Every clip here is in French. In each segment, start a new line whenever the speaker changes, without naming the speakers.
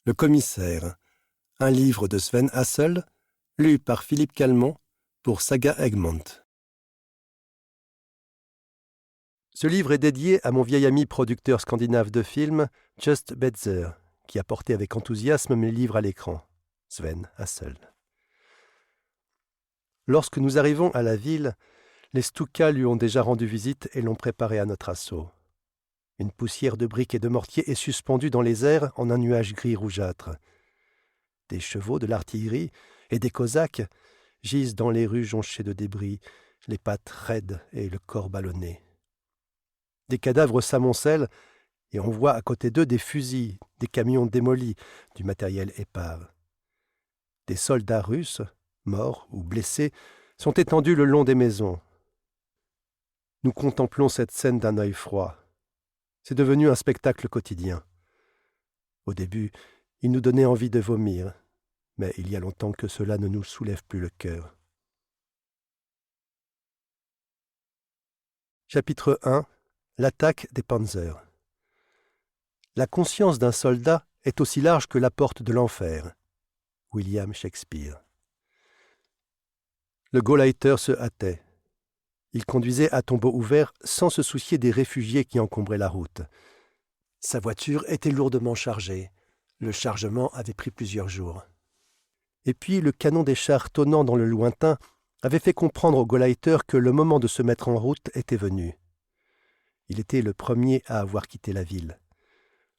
Le commissaire, un livre de Sven Hassel, lu par Philippe Calmont pour Saga Egmont. Ce livre est dédié à mon vieil ami producteur scandinave de films, Just Betzer, qui a porté avec enthousiasme mes livres à l'écran, Sven Hassel. Lorsque nous arrivons à la ville, les Stuka lui ont déjà rendu visite et l'ont préparé à notre assaut. Une poussière de briques et de mortiers est suspendue dans les airs en un nuage gris rougeâtre. Des chevaux de l'artillerie et des cosaques gisent dans les rues jonchées de débris, les pattes raides et le corps ballonné. Des cadavres s'amoncellent et on voit à côté d'eux des fusils, des camions démolis, du matériel épars. Des soldats russes, morts ou blessés, sont étendus le long des maisons. Nous contemplons cette scène d'un œil froid. C'est devenu un spectacle quotidien. Au début, il nous donnait envie de vomir, mais il y a longtemps que cela ne nous soulève plus le cœur. Chapitre 1. L'attaque des Panzers. La conscience d'un soldat est aussi large que la porte de l'enfer. William Shakespeare. Le Gauleiter se hâtait. Il conduisait à tombeau ouvert sans se soucier des réfugiés qui encombraient la route. Sa voiture était lourdement chargée. Le chargement avait pris plusieurs jours. Et puis le canon des chars tonnant dans le lointain avait fait comprendre au Gauleiter que le moment de se mettre en route était venu. Il était le premier à avoir quitté la ville.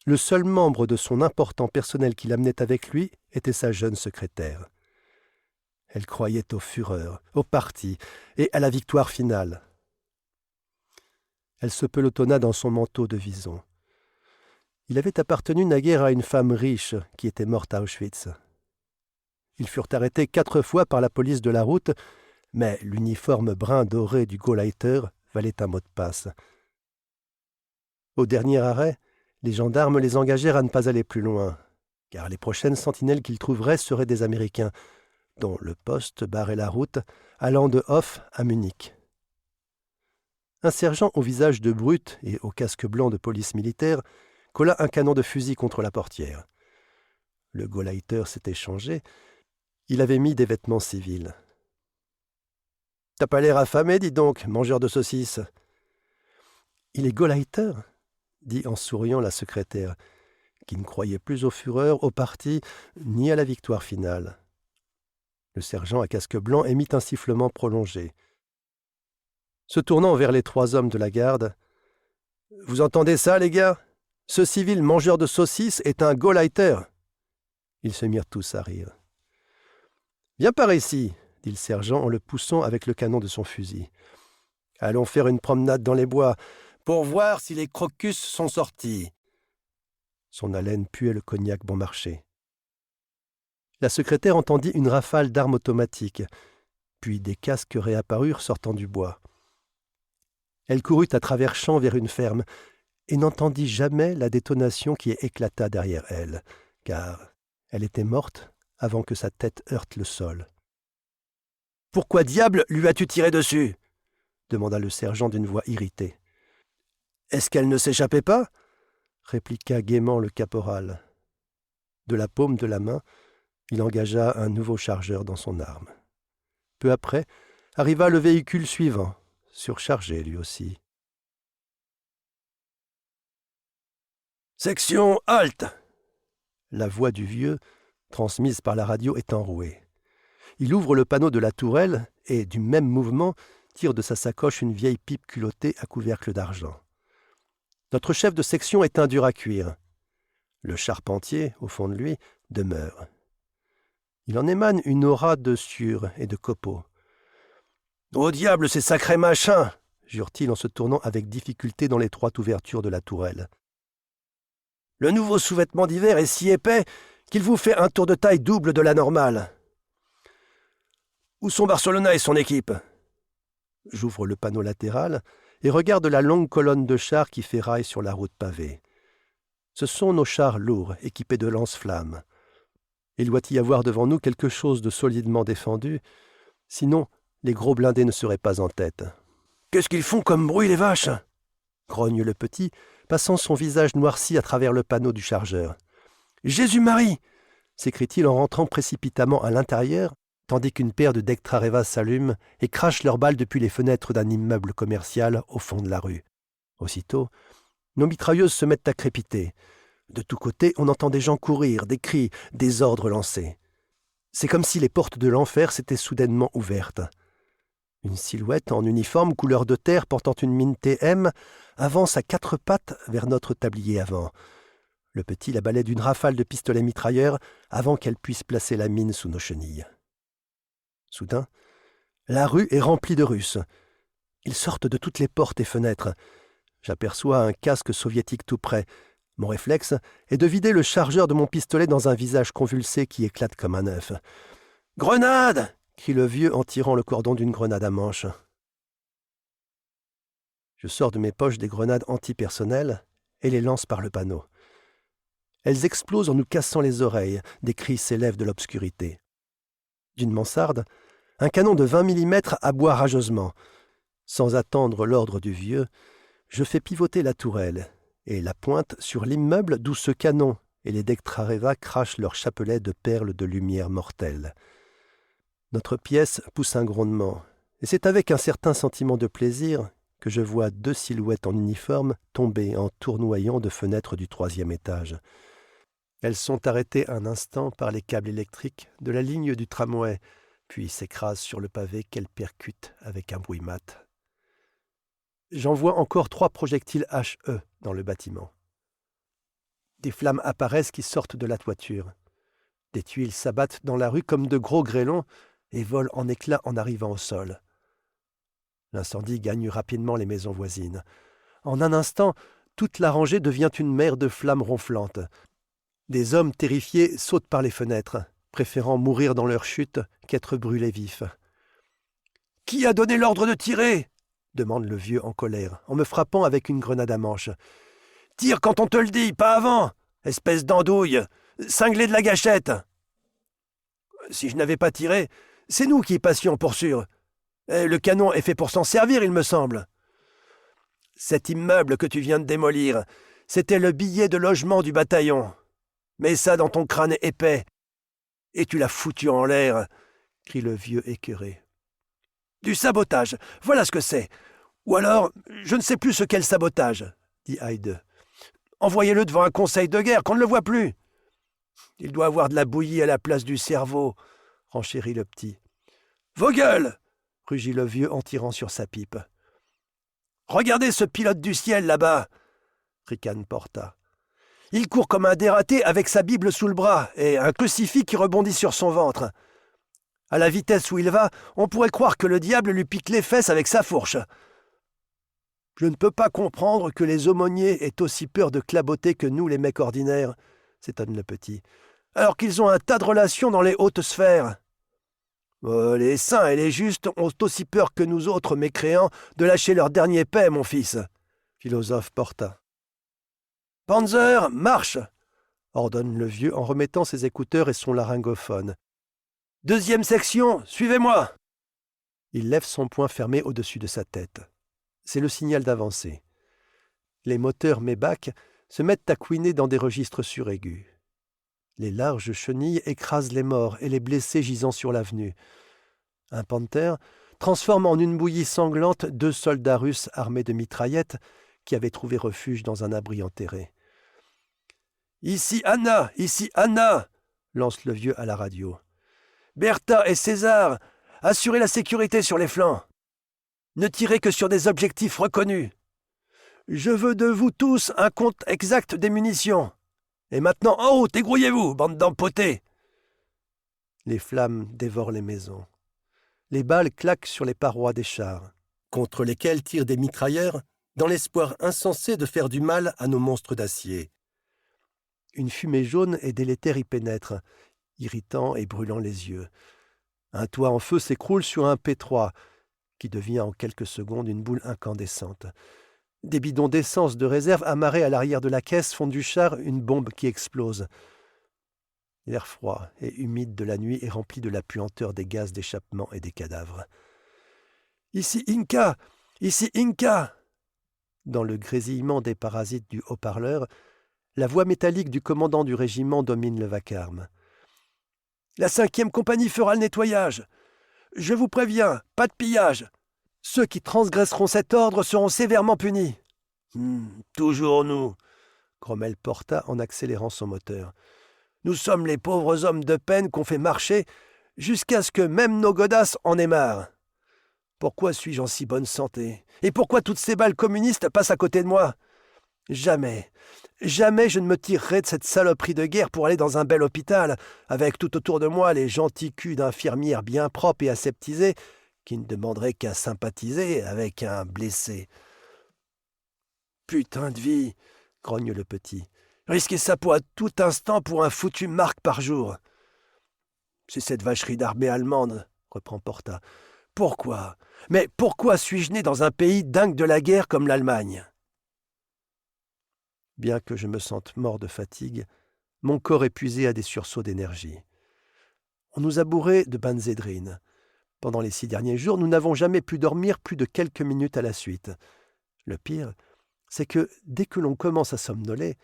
Le seul membre de son important personnel qu'il amenait avec lui était sa jeune secrétaire. Elle croyait aux fureurs, au parti et à la victoire finale. Elle se pelotonna dans son manteau de vison. Il avait appartenu naguère à une femme riche qui était morte à Auschwitz. Ils furent arrêtés 4 fois par la police de la route, mais l'uniforme brun doré du Gauleiter valait un mot de passe. Au dernier arrêt, les gendarmes les engagèrent à ne pas aller plus loin, car les prochaines sentinelles qu'ils trouveraient seraient des Américains, dont le poste barrait la route, allant de Hof à Munich. Un sergent au visage de brute et au casque blanc de police militaire colla un canon de fusil contre la portière. Le Gauleiter s'était changé. Il avait mis des vêtements civils. « T'as pas l'air affamé, dis donc, mangeur de saucisses !»« Il est Gauleiter ?» dit en souriant la secrétaire, qui ne croyait plus aux fureurs, au parti, ni à la victoire finale. Le sergent à casque blanc émit un sifflement prolongé. Se tournant vers les 3 hommes de la garde, « Vous entendez ça, les gars ? Ce civil mangeur de saucisses est un Gauleiter !» Ils se mirent tous à rire. « Viens par ici !» dit le sergent en le poussant avec le canon de son fusil. « Allons faire une promenade dans les bois pour voir si les crocus sont sortis. » Son haleine puait le cognac bon marché. La secrétaire entendit une rafale d'armes automatiques, puis des casques réapparurent sortant du bois. Elle courut à travers champs vers une ferme et n'entendit jamais la détonation qui éclata derrière elle, car elle était morte avant que sa tête heurte le sol. « Pourquoi diable lui as-tu tiré dessus ?» demanda le sergent d'une voix irritée. « Est-ce qu'elle ne s'échappait pas ?» répliqua gaiement le caporal. De la paume de la main, il engagea un nouveau chargeur dans son arme. Peu après, arriva le véhicule suivant, surchargé lui aussi. « Section halte !» La voix du vieux, transmise par la radio, est enrouée. Il ouvre le panneau de la tourelle et, du même mouvement, tire de sa sacoche une vieille pipe culottée à couvercle d'argent. Notre chef de section est un dur à cuire. Le charpentier, au fond de lui, demeure. Il en émane une aura de sueur et de copeaux. « Au diable, ces sacrés machins !» jure-t-il en se tournant avec difficulté dans l'étroite ouverture de la tourelle. « Le nouveau sous-vêtement d'hiver est si épais qu'il vous fait un tour de taille double de la normale. Où sont Barcelona et son équipe ?» J'ouvre le panneau latéral et regarde la longue colonne de chars qui ferraille sur la route pavée. Ce sont nos chars lourds, équipés de lance-flammes. Il doit y avoir devant nous quelque chose de solidement défendu, sinon les gros blindés ne seraient pas en tête. « Qu'est-ce qu'ils font comme bruit, les vaches ?» grogne le petit, passant son visage noirci à travers le panneau du chargeur. Jésus-Marie » s'écrie-t-il en rentrant précipitamment à l'intérieur, tandis qu'une paire de Dectraveva s'allume et crache leurs balles depuis les fenêtres d'un immeuble commercial au fond de la rue. Aussitôt, nos mitrailleuses se mettent à crépiter. De tous côtés, on entend des gens courir, des cris, des ordres lancés. C'est comme si les portes de l'enfer s'étaient soudainement ouvertes. Une silhouette en uniforme couleur de terre portant une mine TM avance à quatre pattes vers notre tablier avant. Le petit la balaie d'une rafale de pistolets mitrailleurs avant qu'elle puisse placer la mine sous nos chenilles. Soudain, la rue est remplie de Russes. Ils sortent de toutes les portes et fenêtres. J'aperçois un casque soviétique tout près. Mon réflexe est de vider le chargeur de mon pistolet dans un visage convulsé qui éclate comme un œuf. « Grenade !» crie le vieux en tirant le cordon d'une grenade à manche. Je sors de mes poches des grenades antipersonnelles et les lance par le panneau. Elles explosent en nous cassant les oreilles, des cris s'élèvent de l'obscurité. D'une mansarde, un canon de 20 mm aboie rageusement. Sans attendre l'ordre du vieux, je fais pivoter la tourelle et la pointe sur l'immeuble d'où ce canon et les Dectraveva crachent leurs chapelets de perles de lumière mortelle. Notre pièce pousse un grondement, et c'est avec un certain sentiment de plaisir que je vois deux silhouettes en uniforme tomber en tournoyant de fenêtres du 3e étage. Elles sont arrêtées un instant par les câbles électriques de la ligne du tramway, puis s'écrasent sur le pavé qu'elles percutent avec un bruit mat. J'envoie encore 3 projectiles HE dans le bâtiment. Des flammes apparaissent qui sortent de la toiture. Des tuiles s'abattent dans la rue comme de gros grêlons et volent en éclats en arrivant au sol. L'incendie gagne rapidement les maisons voisines. En un instant, toute la rangée devient une mer de flammes ronflantes. Des hommes terrifiés sautent par les fenêtres, préférant mourir dans leur chute qu'être brûlés vifs. « Qui a donné l'ordre de tirer ?» demande le vieux en colère, en me frappant avec une grenade à manche. « Tire quand on te le dit, pas avant, espèce d'andouille, cinglé de la gâchette !»« Si je n'avais pas tiré, c'est nous qui passions pour sûr. Le canon est fait pour s'en servir, il me semble. » « Cet immeuble que tu viens de démolir, c'était le billet de logement du bataillon. Mets ça dans ton crâne épais. Et tu l'as foutu en l'air, » crie le vieux écœuré. « Du sabotage, voilà ce que c'est. Ou alors, je ne sais plus ce qu'est le sabotage, » dit Heide. « Envoyez-le devant un conseil de guerre, qu'on ne le voit plus. »« Il doit avoir de la bouillie à la place du cerveau, » renchérit le petit. « Vos gueules !» rugit le vieux en tirant sur sa pipe. « Regardez ce pilote du ciel là-bas !» ricane Porta. « Il court comme un dératé avec sa Bible sous le bras et un crucifix qui rebondit sur son ventre. À la vitesse où il va, on pourrait croire que le diable lui pique les fesses avec sa fourche. Je ne peux pas comprendre que les aumôniers aient aussi peur de claboter que nous, les mecs ordinaires, » s'étonne le petit, « alors qu'ils ont un tas de relations dans les hautes sphères. Les saints et les justes ont aussi peur que nous autres mécréants de lâcher leur dernier paix, mon fils, » philosophe Porta. « Panzer, marche !» ordonne le vieux en remettant ses écouteurs et son laryngophone. « 2e section, suivez-moi !» Il lève son poing fermé au-dessus de sa tête. C'est le signal d'avancer. Les moteurs Maybach se mettent à couiner dans des registres suraigus. Les larges chenilles écrasent les morts et les blessés gisant sur l'avenue. Un Panther transforme en une bouillie sanglante 2 soldats russes armés de mitraillettes qui avaient trouvé refuge dans un abri enterré. « Ici Anna, lance le vieux à la radio. « Bertha et César, assurez la sécurité sur les flancs. Ne tirez que sur des objectifs reconnus. Je veux de vous tous un compte exact des munitions. Et maintenant, en route, dégrouillez-vous, bande d'empotés !» Les flammes dévorent les maisons. Les balles claquent sur les parois des chars, contre lesquels tirent des mitrailleurs, dans l'espoir insensé de faire du mal à nos monstres d'acier. Une fumée jaune et délétère y pénètre, irritant et brûlant les yeux. Un toit en feu s'écroule sur un P3, qui devient en quelques secondes une boule incandescente. Des bidons d'essence de réserve amarrés à l'arrière de la caisse font du char une bombe qui explose. L'air froid et humide de la nuit est rempli de la puanteur des gaz d'échappement et des cadavres. « Ici Inca ! Ici Inca !» Dans le grésillement des parasites du haut-parleur, La voix métallique du commandant du régiment domine le vacarme. « La 5e compagnie fera le nettoyage. Je vous préviens, pas de pillage. Ceux qui transgresseront cet ordre seront sévèrement punis. »« Toujours nous, » grommelle Porta en accélérant son moteur. « Nous sommes les pauvres hommes de peine qu'on fait marcher jusqu'à ce que même nos godasses en aient marre. Pourquoi suis-je en si bonne santé? Et pourquoi toutes ces balles communistes passent à côté de moi? Jamais, jamais je ne me tirerai de cette saloperie de guerre pour aller dans un bel hôpital, avec tout autour de moi les gentils culs d'infirmières bien propres et aseptisés, qui ne demanderaient qu'à sympathiser avec un blessé. Putain de vie, grogne le petit. Risquer sa peau à tout instant pour un foutu marque par jour. C'est cette vacherie d'armée allemande, reprend Porta. Pourquoi? Mais pourquoi suis-je né dans un pays dingue de la guerre comme l'Allemagne? Bien que je me sente mort de fatigue, mon corps épuisé a des sursauts d'énergie. On nous a bourrés de Benzedrine. Pendant les 6 derniers jours, nous n'avons jamais pu dormir plus de quelques minutes à la suite. Le pire, c'est que dès que l'on commence à somnoler,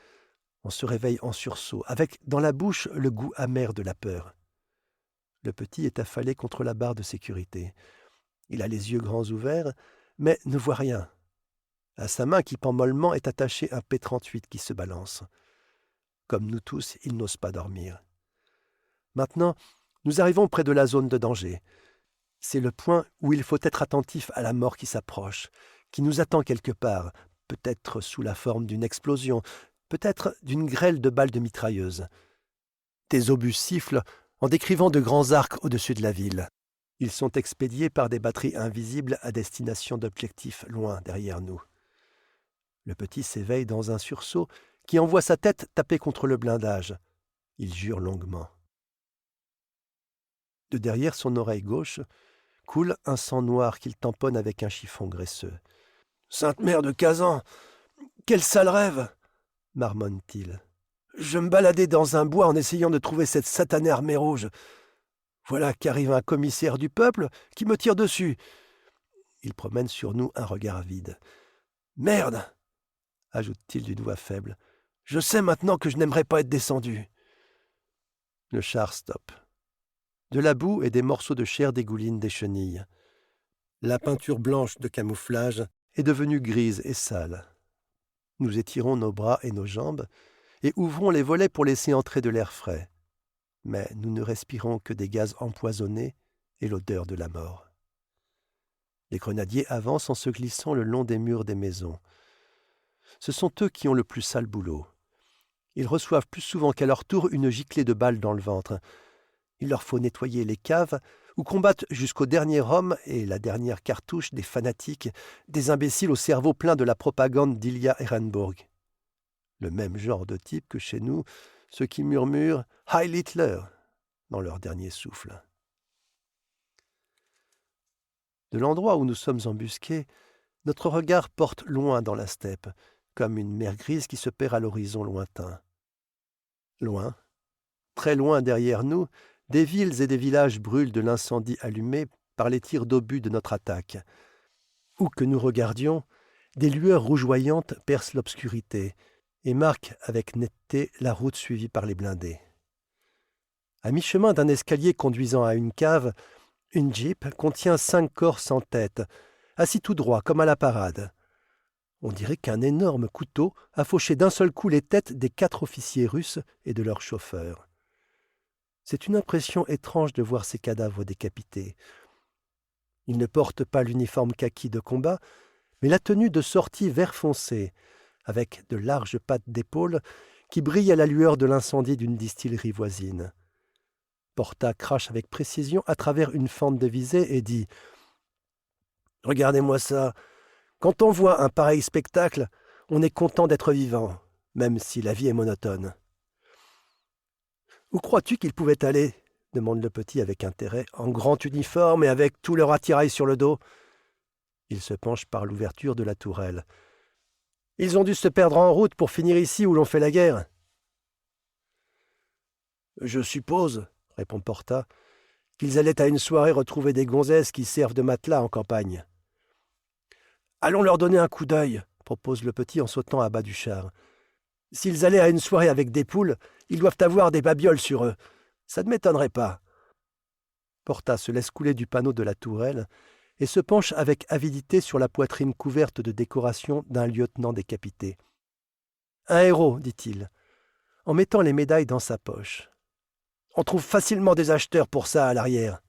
on se réveille en sursaut, avec dans la bouche le goût amer de la peur. Le petit est affalé contre la barre de sécurité. Il a les yeux grands ouverts, mais ne voit rien. À sa main qui pend mollement est attaché un P38 qui se balance. Comme nous tous, il n'ose pas dormir. Maintenant, nous arrivons près de la zone de danger. C'est le point où il faut être attentif à la mort qui s'approche, qui nous attend quelque part, peut-être sous la forme d'une explosion, peut-être d'une grêle de balles de mitrailleuse. Des obus sifflent en décrivant de grands arcs au-dessus de la ville. Ils sont expédiés par des batteries invisibles à destination d'objectifs loin derrière nous. Le petit s'éveille dans un sursaut qui envoie sa tête taper contre le blindage. Il jure longuement. De derrière son oreille gauche coule un sang noir qu'il tamponne avec un chiffon graisseux. « Sainte Mère de Kazan, quel sale rêve !» marmonne-t-il. « Je me baladais dans un bois en essayant de trouver cette satanée armée rouge. Voilà qu'arrive un commissaire du peuple qui me tire dessus. Il promène sur nous un regard vide. « Merde !» ajoute-t-il d'une voix faible. « Je sais maintenant que je n'aimerais pas être descendu. » Le char stoppe. De la boue et des morceaux de chair dégoulinent des chenilles. La peinture blanche de camouflage est devenue grise et sale. Nous étirons nos bras et nos jambes et ouvrons les volets pour laisser entrer de l'air frais. Mais nous ne respirons que des gaz empoisonnés et l'odeur de la mort. Les grenadiers avancent en se glissant le long des murs des maisons. Ce sont eux qui ont le plus sale boulot. Ils reçoivent plus souvent qu'à leur tour une giclée de balles dans le ventre. Il leur faut nettoyer les caves ou combattre jusqu'au dernier homme et la dernière cartouche des fanatiques, des imbéciles au cerveau plein de la propagande d'Ilya Ehrenburg. Le même genre de type que chez nous, ceux qui murmurent « Heil Hitler » dans leur dernier souffle. De l'endroit où nous sommes embusqués, notre regard porte loin dans la steppe, comme une mer grise qui se perd à l'horizon lointain. Loin, très loin derrière nous, des villes et des villages brûlent de l'incendie allumé par les tirs d'obus de notre attaque. Où que nous regardions, des lueurs rougeoyantes percent l'obscurité et marquent avec netteté la route suivie par les blindés. À mi-chemin d'un escalier conduisant à une cave, une jeep contient 5 corps sans tête, assis tout droit comme à la parade. On dirait qu'un énorme couteau a fauché d'un seul coup les têtes des 4 officiers russes et de leurs chauffeurs. C'est une impression étrange de voir ces cadavres décapités. Ils ne portent pas l'uniforme kaki de combat, mais la tenue de sortie vert foncé, avec de larges pattes d'épaule qui brillent à la lueur de l'incendie d'une distillerie voisine. Porta crache avec précision à travers une fente de visée et dit « Regardez-moi ça. Quand on voit un pareil spectacle, on est content d'être vivant, même si la vie est monotone. » « Où crois-tu qu'ils pouvaient aller ?» demande le petit avec intérêt, « en grand uniforme et avec tout leur attirail sur le dos. » Il se penche par l'ouverture de la tourelle. « Ils ont dû se perdre en route pour finir ici où l'on fait la guerre. »« Je suppose, » répond Porta, « qu'ils allaient à une soirée retrouver des gonzesses qui servent de matelas en campagne. »« Allons leur donner un coup d'œil, » propose le petit en sautant à bas du char. S'ils allaient à une soirée avec des poules, ils doivent avoir des babioles sur eux. Ça ne m'étonnerait pas. » Porta se laisse couler du panneau de la tourelle et se penche avec avidité sur la poitrine couverte de décorations d'un lieutenant décapité. « Un héros, dit-il, en mettant les médailles dans sa poche. On trouve facilement des acheteurs pour ça à l'arrière. »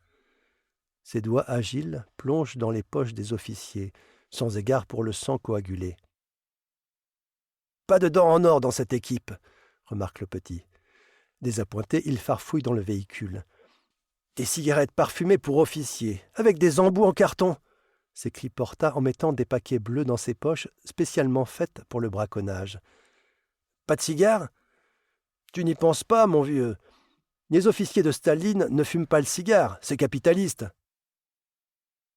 Ses doigts agiles plongent dans les poches des officiers, sans égard pour le sang coagulé. « Pas de dents en or dans cette équipe, » remarque le petit. Désappointé, il farfouille dans le véhicule. « Des cigarettes parfumées pour officiers, avec des embouts en carton !» s'écrie Porta en mettant des paquets bleus dans ses poches spécialement faites pour le braconnage. « Pas de cigares ? Tu n'y penses pas, mon vieux. Les officiers de Staline ne fument pas le cigare, c'est capitaliste. »«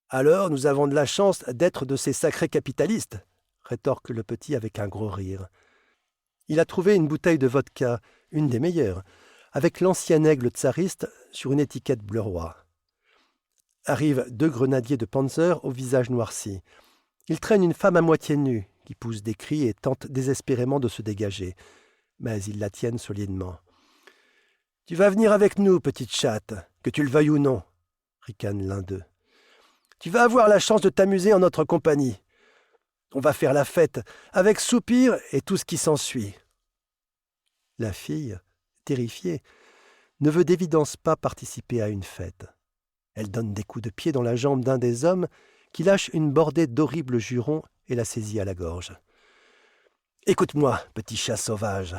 Alors, nous avons de la chance d'être de ces sacrés capitalistes, » rétorque le petit avec un gros rire. Il a trouvé une bouteille de vodka, une des meilleures, avec l'ancien aigle tsariste sur une étiquette bleu roi. Arrivent 2 grenadiers de Panzer au visage noirci. Ils traînent une femme à moitié nue, qui pousse des cris et tente désespérément de se dégager. Mais ils la tiennent solidement. « Tu vas venir avec nous, petite chatte, que tu le veuilles ou non, » ricane l'un d'eux. « Tu vas avoir la chance de t'amuser en notre compagnie. On va faire la fête, avec soupir et tout ce qui s'ensuit. » La fille, terrifiée, ne veut d'évidence pas participer à une fête. Elle donne des coups de pied dans la jambe d'un des hommes qui lâche une bordée d'horribles jurons et la saisit à la gorge. « Écoute-moi, petit chat sauvage, »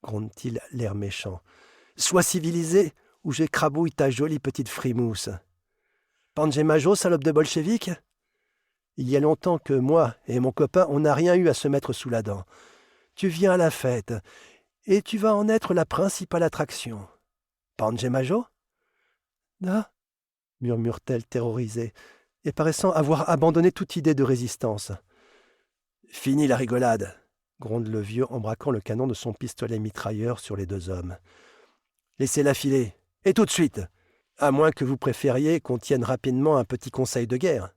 gronde-t-il l'air méchant. « Sois civilisé ou j'écrabouille ta jolie petite frimousse. Panjemajo, salope de bolchevique ? Il y a longtemps que moi et mon copain, on n'a rien eu à se mettre sous la dent. Tu viens à la fête, et tu vas en être la principale attraction. Panjemajo ? » « Non » murmure-t-elle terrorisée, et paraissant avoir abandonné toute idée de résistance. « Fini la rigolade !» gronde le vieux en braquant le canon de son pistolet mitrailleur sur les 2 hommes. « Laissez-la filer, et tout de suite, à moins que vous préfériez qu'on tienne rapidement un petit conseil de guerre. »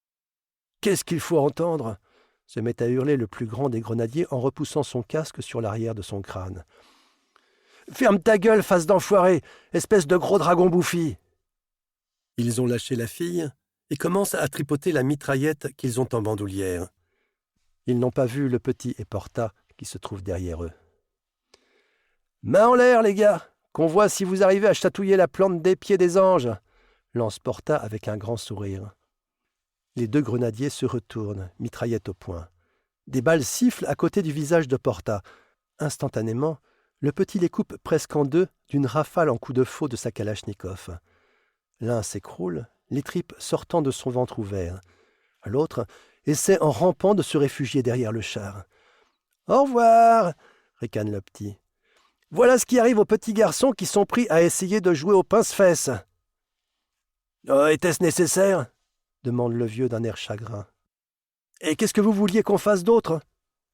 « Qu'est-ce qu'il faut entendre ?» se met à hurler le plus grand des grenadiers en repoussant son casque sur l'arrière de son crâne. « Ferme ta gueule, face d'enfoiré, espèce de gros dragon bouffi !» Ils ont lâché la fille et commencent à tripoter la mitraillette qu'ils ont en bandoulière. Ils n'ont pas vu le petit et Porta qui se trouvent derrière eux. « Main en l'air, les gars, qu'on voit si vous arrivez à chatouiller la plante des pieds des anges !» lance Porta avec un grand sourire. Les 2 grenadiers se retournent, mitraillette au poing. Des balles sifflent à côté du visage de Porta. Instantanément, le petit les coupe presque en 2 d'une rafale en coup de faux de sa kalachnikov. L'un s'écroule, les tripes sortant de son ventre ouvert. L'autre essaie en rampant de se réfugier derrière le char. « Au revoir !» ricane le petit. « Voilà ce qui arrive aux petits garçons qui sont pris à essayer de jouer au pince-fesses. »« Était-ce nécessaire ?» demande le vieux d'un air chagrin. « Et qu'est-ce que vous vouliez qu'on fasse d'autre ?»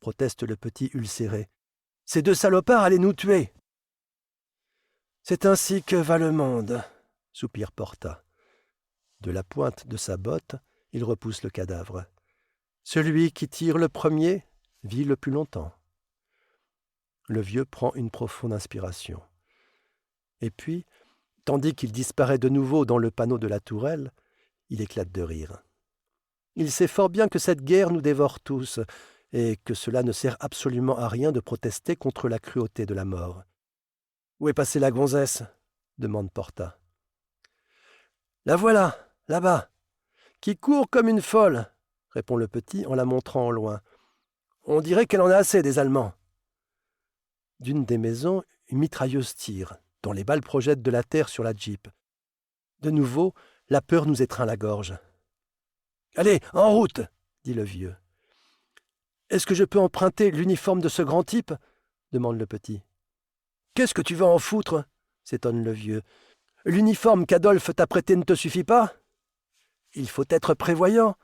proteste le petit ulcéré. « Ces 2 salopards allaient nous tuer. »« C'est ainsi que va le monde, » soupire Porta. De la pointe de sa botte, il repousse le cadavre. Celui qui tire le premier vit le plus longtemps. Le vieux prend une profonde inspiration. Et puis, tandis qu'il disparaît de nouveau dans le panneau de la tourelle, il éclate de rire. Il sait fort bien que cette guerre nous dévore tous, et que cela ne sert absolument à rien de protester contre la cruauté de la mort. « Où est passée la gonzesse ?» demande Porta. « La voilà, là-bas, qui court comme une folle, » répond le petit en la montrant au loin. « On dirait qu'elle en a assez des Allemands. » D'une des maisons, une mitrailleuse tire, dont les balles projettent de la terre sur la Jeep. De nouveau, la peur nous étreint la gorge. « Allez, en route !» dit le vieux. « Est-ce que je peux emprunter l'uniforme de ce grand type ?» demande le petit. « Qu'est-ce que tu vas en foutre ?» s'étonne le vieux. « L'uniforme qu'Adolphe t'a prêté ne te suffit pas ?»« Il faut être prévoyant, »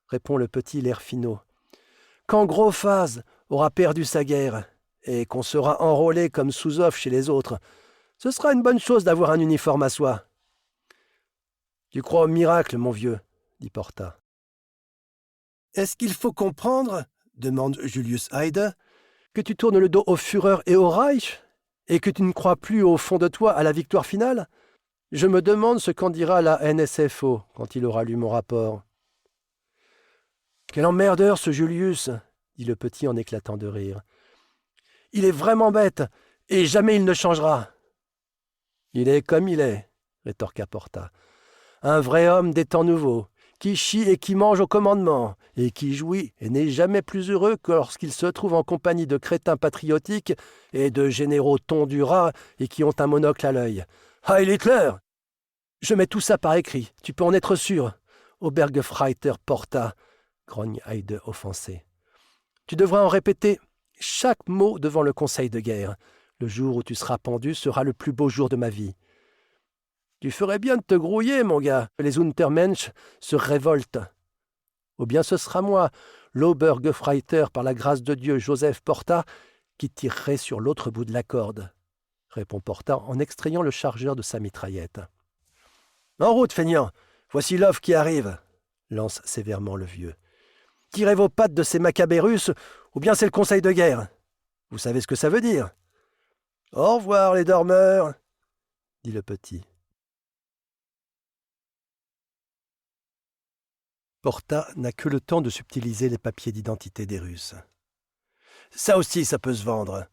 répond le petit l'air finaud. « Quand Gros-Phase aura perdu sa guerre et qu'on sera enrôlé comme sous-off chez les autres, ce sera une bonne chose d'avoir un uniforme à soi. »« Tu crois au miracle, mon vieux, » dit Porta. « Est-ce qu'il faut comprendre, demande Julius Hayde, Que tu tournes le dos au Führer et au Reich, et que tu ne crois plus au fond de toi à la victoire finale? Je me demande ce qu'en dira la NSFO quand il aura lu mon rapport. Quel emmerdeur, ce Julius, dit le petit en éclatant de rire. Il est vraiment bête, et jamais il ne changera. Il est comme il est, rétorqua Porta. Un vrai homme des temps nouveaux, qui chie et qui mange au commandement, et qui jouit et n'est jamais plus heureux que lorsqu'il se trouve en compagnie de crétins patriotiques et de généraux tondus ras et qui ont un monocle à l'œil. Heil Hitler! Je mets tout ça par écrit, tu peux en être sûr. Obergefreiter Porta, grogne Heide offensé. Tu devras en répéter chaque mot devant le conseil de guerre. Le jour où tu seras pendu sera le plus beau jour de ma vie. Tu ferais bien de te grouiller, mon gars, que les Untermensch se révoltent. Ou bien ce sera moi, l'Obergefreiter, par la grâce de Dieu, Joseph Porta, qui tirerai sur l'autre bout de la corde, répond Porta en extrayant le chargeur de sa mitraillette. En route, feignant, voici l'offre qui arrive, lance sévèrement le vieux. Tirez vos pattes de ces macabées russes, ou bien c'est le conseil de guerre. Vous savez ce que ça veut dire. Au revoir, les dormeurs, dit le petit. Porta n'a que le temps de subtiliser les papiers d'identité des Russes. Ça aussi, ça peut se vendre.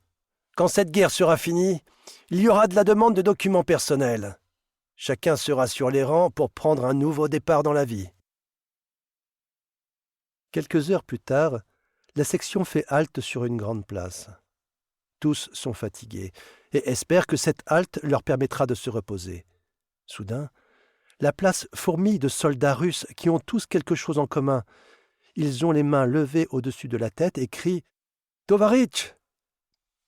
Quand cette guerre sera finie, il y aura de la demande de documents personnels. Chacun sera sur les rangs pour prendre un nouveau départ dans la vie. Quelques heures plus tard, la section fait halte sur une grande place. Tous sont fatigués et espèrent que cette halte leur permettra de se reposer. Soudain, la place fourmille de soldats russes qui ont tous quelque chose en commun. Ils ont les mains levées au-dessus de la tête et crient « Tovarich !»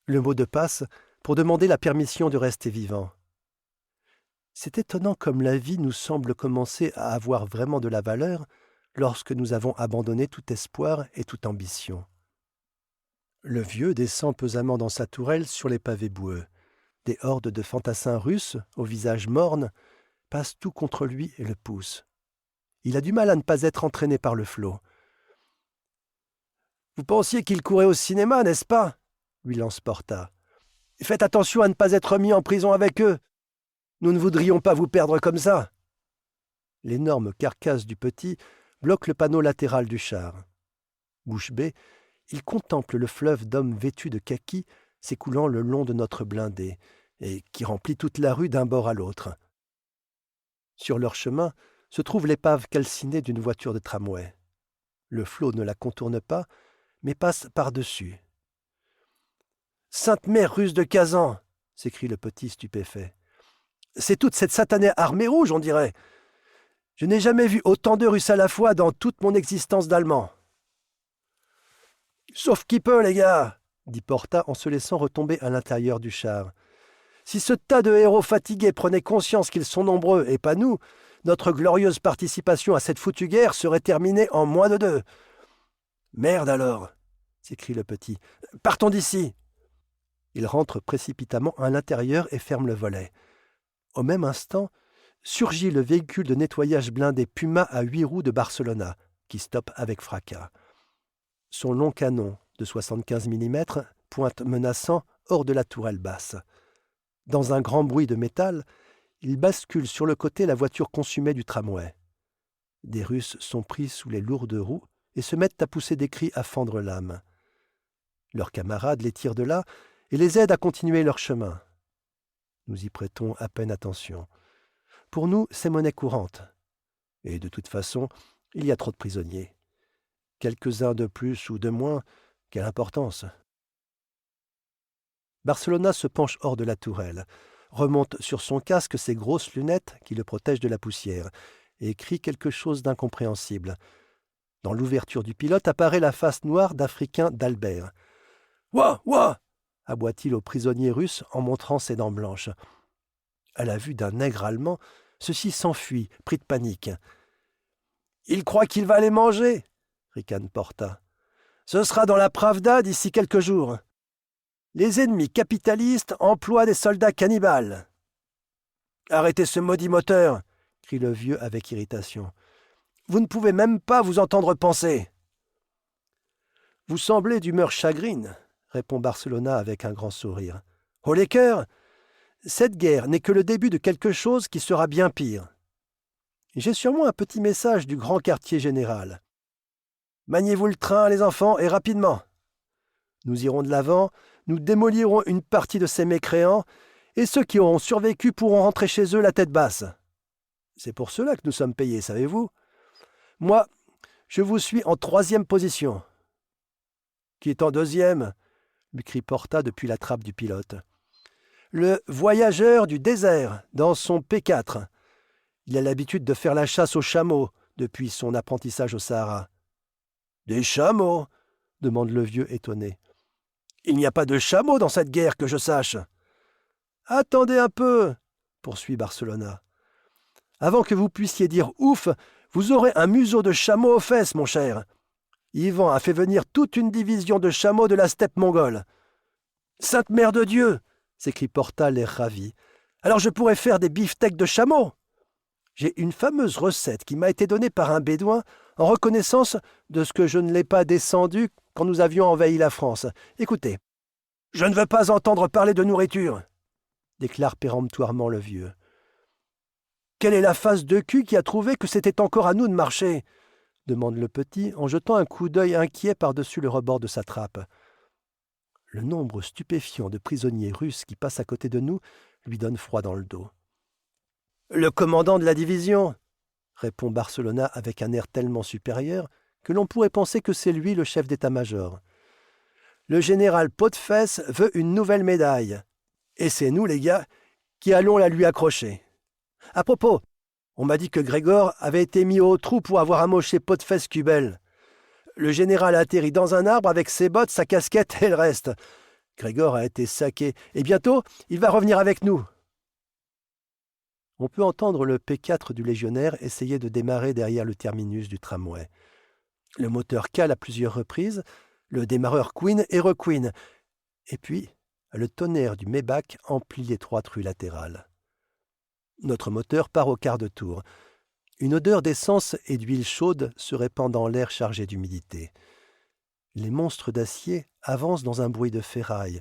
le mot de passe pour demander la permission de rester vivant. C'est étonnant comme la vie nous semble commencer à avoir vraiment de la valeur lorsque nous avons abandonné tout espoir et toute ambition. Le vieux descend pesamment dans sa tourelle sur les pavés boueux. Des hordes de fantassins russes, au visage morne, passent tout contre lui et le poussent. Il a du mal à ne pas être entraîné par le flot. « Vous pensiez qu'il courait au cinéma, n'est-ce pas ?» lui lance Porta. « Faites attention à ne pas être mis en prison avec eux. Nous ne voudrions pas vous perdre comme ça. » L'énorme carcasse du petit bloque le panneau latéral du char. Bouche bée, il contemple le fleuve d'hommes vêtus de kaki s'écoulant le long de notre blindé et qui remplit toute la rue d'un bord à l'autre. Sur leur chemin se trouve l'épave calcinée d'une voiture de tramway. Le flot ne la contourne pas, mais passe par-dessus. « Sainte Mère russe de Kazan !» s'écrie le petit stupéfait. « C'est toute cette satanée armée rouge, on dirait. Je n'ai jamais vu autant de Russes à la fois dans toute mon existence d'Allemand. »« Sauf qui peut, les gars !» dit Porta en se laissant retomber à l'intérieur du char. « Si ce tas de héros fatigués prenait conscience qu'ils sont nombreux et pas nous, notre glorieuse participation à cette foutue guerre serait terminée en moins de 2. »« Merde alors !» s'écrie le petit. « Partons d'ici !» Il rentre précipitamment à l'intérieur et ferme le volet. Au même instant, surgit le véhicule de nettoyage blindé Puma à 8 roues de Barcelona, qui stoppe avec fracas. Son long canon de 75 mm pointe menaçant hors de la tourelle basse. Dans un grand bruit de métal, il bascule sur le côté la voiture consumée du tramway. Des Russes sont pris sous les lourdes roues et se mettent à pousser des cris à fendre l'âme. Leurs camarades les tirent de là et les aident à continuer leur chemin. Nous y prêtons à peine attention. Pour nous, c'est monnaie courante. Et de toute façon, il y a trop de prisonniers. Quelques-uns de plus ou de moins, quelle importance. Barcelona se penche hors de la tourelle, remonte sur son casque ses grosses lunettes qui le protègent de la poussière, et crie quelque chose d'incompréhensible. Dans l'ouverture du pilote apparaît la face noire d'Africain d'Albert. « Ouah, ouah !» aboie-t-il au prisonnier russe en montrant ses dents blanches. À la vue d'un nègre allemand, ceci s'enfuit, pris de panique. « Il croit qu'il va les manger !» ricane Porta. « Ce sera dans la Pravda d'ici quelques jours. Les ennemis capitalistes emploient des soldats cannibales. »« Arrêtez ce maudit moteur !» crie le vieux avec irritation. « Vous ne pouvez même pas vous entendre penser. »« Vous semblez d'humeur chagrine, répond Barcelona avec un grand sourire. « Haut les cœurs, cette guerre n'est que le début de quelque chose qui sera bien pire. J'ai sur moi un petit message du grand quartier général. Maniez-vous le train, les enfants, et rapidement. Nous irons de l'avant, nous démolirons une partie de ces mécréants, et ceux qui auront survécu pourront rentrer chez eux la tête basse. C'est pour cela que nous sommes payés, savez-vous? Moi, je vous suis en 3e position. »« Qui est en 2e ?» lui crie Porta depuis la trappe du pilote. « Le voyageur du désert, dans son P4. Il a l'habitude de faire la chasse aux chameaux depuis son apprentissage au Sahara. »« Des chameaux ?» demande le vieux étonné. « Il n'y a pas de chameaux dans cette guerre que je sache. »« Attendez un peu, » poursuit Barcelona. « Avant que vous puissiez dire ouf, vous aurez un museau de chameau aux fesses, mon cher. Ivan a fait venir toute une division de chameaux de la steppe mongole. »« Sainte Mère de Dieu !» s'écrie Porta, l'air ravi. « Alors je pourrais faire des beefsteaks de chameau. J'ai une fameuse recette qui m'a été donnée par un bédouin en reconnaissance de ce que je ne l'ai pas descendu quand nous avions envahi la France. Écoutez, je ne veux pas entendre parler de nourriture, déclare péremptoirement le vieux. Quelle est la face de cul qui a trouvé que c'était encore à nous de marcher? Demande le petit en jetant un coup d'œil inquiet par-dessus le rebord de sa trappe. Le nombre stupéfiant de prisonniers russes qui passent à côté de nous lui donne froid dans le dos. Le commandant de la division, répond Barcelona avec un air tellement supérieur que l'on pourrait penser que c'est lui le chef d'état-major. Le général Pot-de-Fesse veut une nouvelle médaille. Et c'est nous, les gars, qui allons la lui accrocher. À propos, on m'a dit que Grégor avait été mis au trou pour avoir amoché Pot-de-Fesse Cubel. Le général a atterri dans un arbre avec ses bottes, sa casquette et le reste. Grégor a été saqué, et bientôt, il va revenir avec nous. On peut entendre le P4 du légionnaire essayer de démarrer derrière le terminus du tramway. Le moteur cale à plusieurs reprises, le démarreur couine et requine. Et puis, le tonnerre du Maybach emplit l'étroite rue latérale. Notre moteur part au quart de tour. Une odeur d'essence et d'huile chaude se répand dans l'air chargé d'humidité. Les monstres d'acier avancent dans un bruit de ferraille,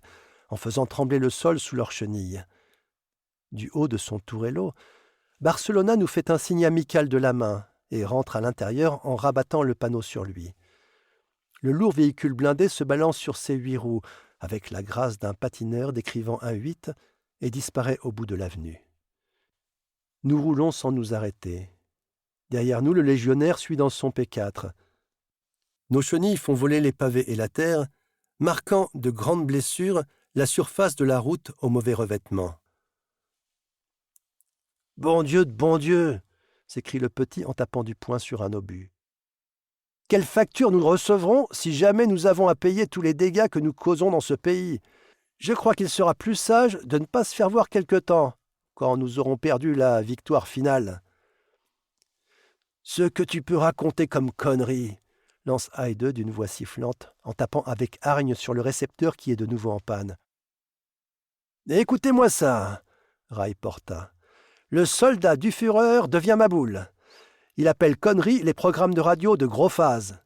en faisant trembler le sol sous leurs chenilles. Du haut de son tourello, Barcelona nous fait un signe amical de la main et rentre à l'intérieur en rabattant le panneau sur lui. Le lourd véhicule blindé se balance sur ses 8 roues, avec la grâce d'un patineur décrivant un 8, et disparaît au bout de l'avenue. Nous roulons sans nous arrêter. Derrière nous, le légionnaire suit dans son P4. Nos chenilles font voler les pavés et la terre, marquant de grandes blessures la surface de la route au mauvais revêtement. « Bon Dieu !» s'écrie le petit en tapant du poing sur un obus. « Quelle facture nous recevrons si jamais nous avons à payer tous les dégâts que nous causons dans ce pays? Je crois qu'il sera plus sage de ne pas se faire voir quelque temps, quand nous aurons perdu la victoire finale. »« Ce que tu peux raconter comme connerie !» lance Haide d'une voix sifflante, en tapant avec hargne sur le récepteur qui est de nouveau en panne. « Écoutez-moi ça !» raille Porta. « Le soldat du Führer devient ma boule. Il appelle connerie les programmes de radio de gros phase. »«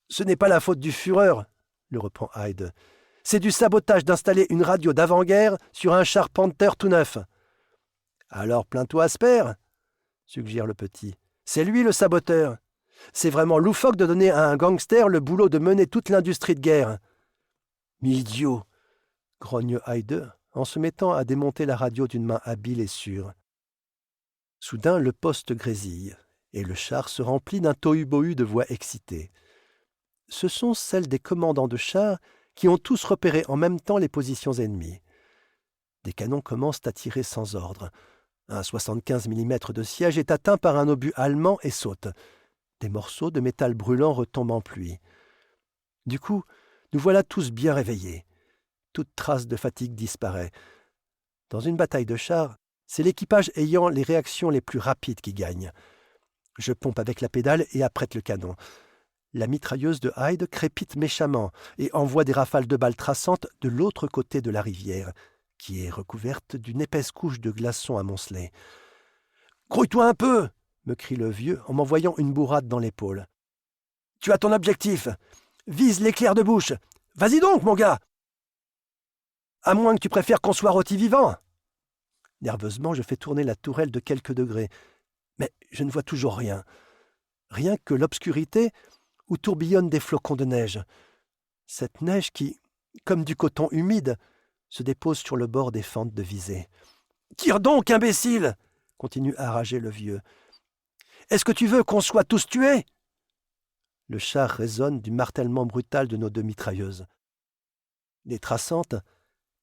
Ce n'est pas la faute du Führer, » le reprend Haide. « C'est du sabotage d'installer une radio d'avant-guerre sur un char Panther tout neuf. »« Alors plains-toi Asper, » suggère le petit. « C'est lui le saboteur. C'est vraiment loufoque de donner à un gangster le boulot de mener toute l'industrie de guerre. »« Idiot !» grogne Haide en se mettant à démonter la radio d'une main habile et sûre. Soudain, le poste grésille, et le char se remplit d'un tohu-bohu de voix excitées. Ce sont celles des commandants de chars qui ont tous repéré en même temps les positions ennemies. Des canons commencent à tirer sans ordre. Un 75 mm de siège est atteint par un obus allemand et saute. Des morceaux de métal brûlant retombent en pluie. Du coup, nous voilà tous bien réveillés. Toute trace de fatigue disparaît. Dans une bataille de chars, c'est l'équipage ayant les réactions les plus rapides qui gagne. Je pompe avec la pédale et apprête le canon. La mitrailleuse de Haide crépite méchamment et envoie des rafales de balles traçantes de l'autre côté de la rivière, qui est recouverte d'une épaisse couche de glaçons amoncelés. « Grouille-toi un peu !» me crie le vieux en m'envoyant une bourrade dans l'épaule. « Tu as ton objectif. Vise l'éclair de bouche. Vas-y donc, mon gars! À moins que tu préfères qu'on soit rôti vivant. Nerveusement, je fais tourner la tourelle de quelques degrés. Mais je ne vois toujours rien. Rien que l'obscurité où tourbillonnent des flocons de neige. Cette neige qui, comme du coton humide, se dépose sur le bord des fentes de visée. « Tire donc, imbécile !» continue à rager le vieux. « Est-ce que tu veux qu'on soit tous tués ?» Le char résonne du martèlement brutal de nos deux mitrailleuses. Les traçantes,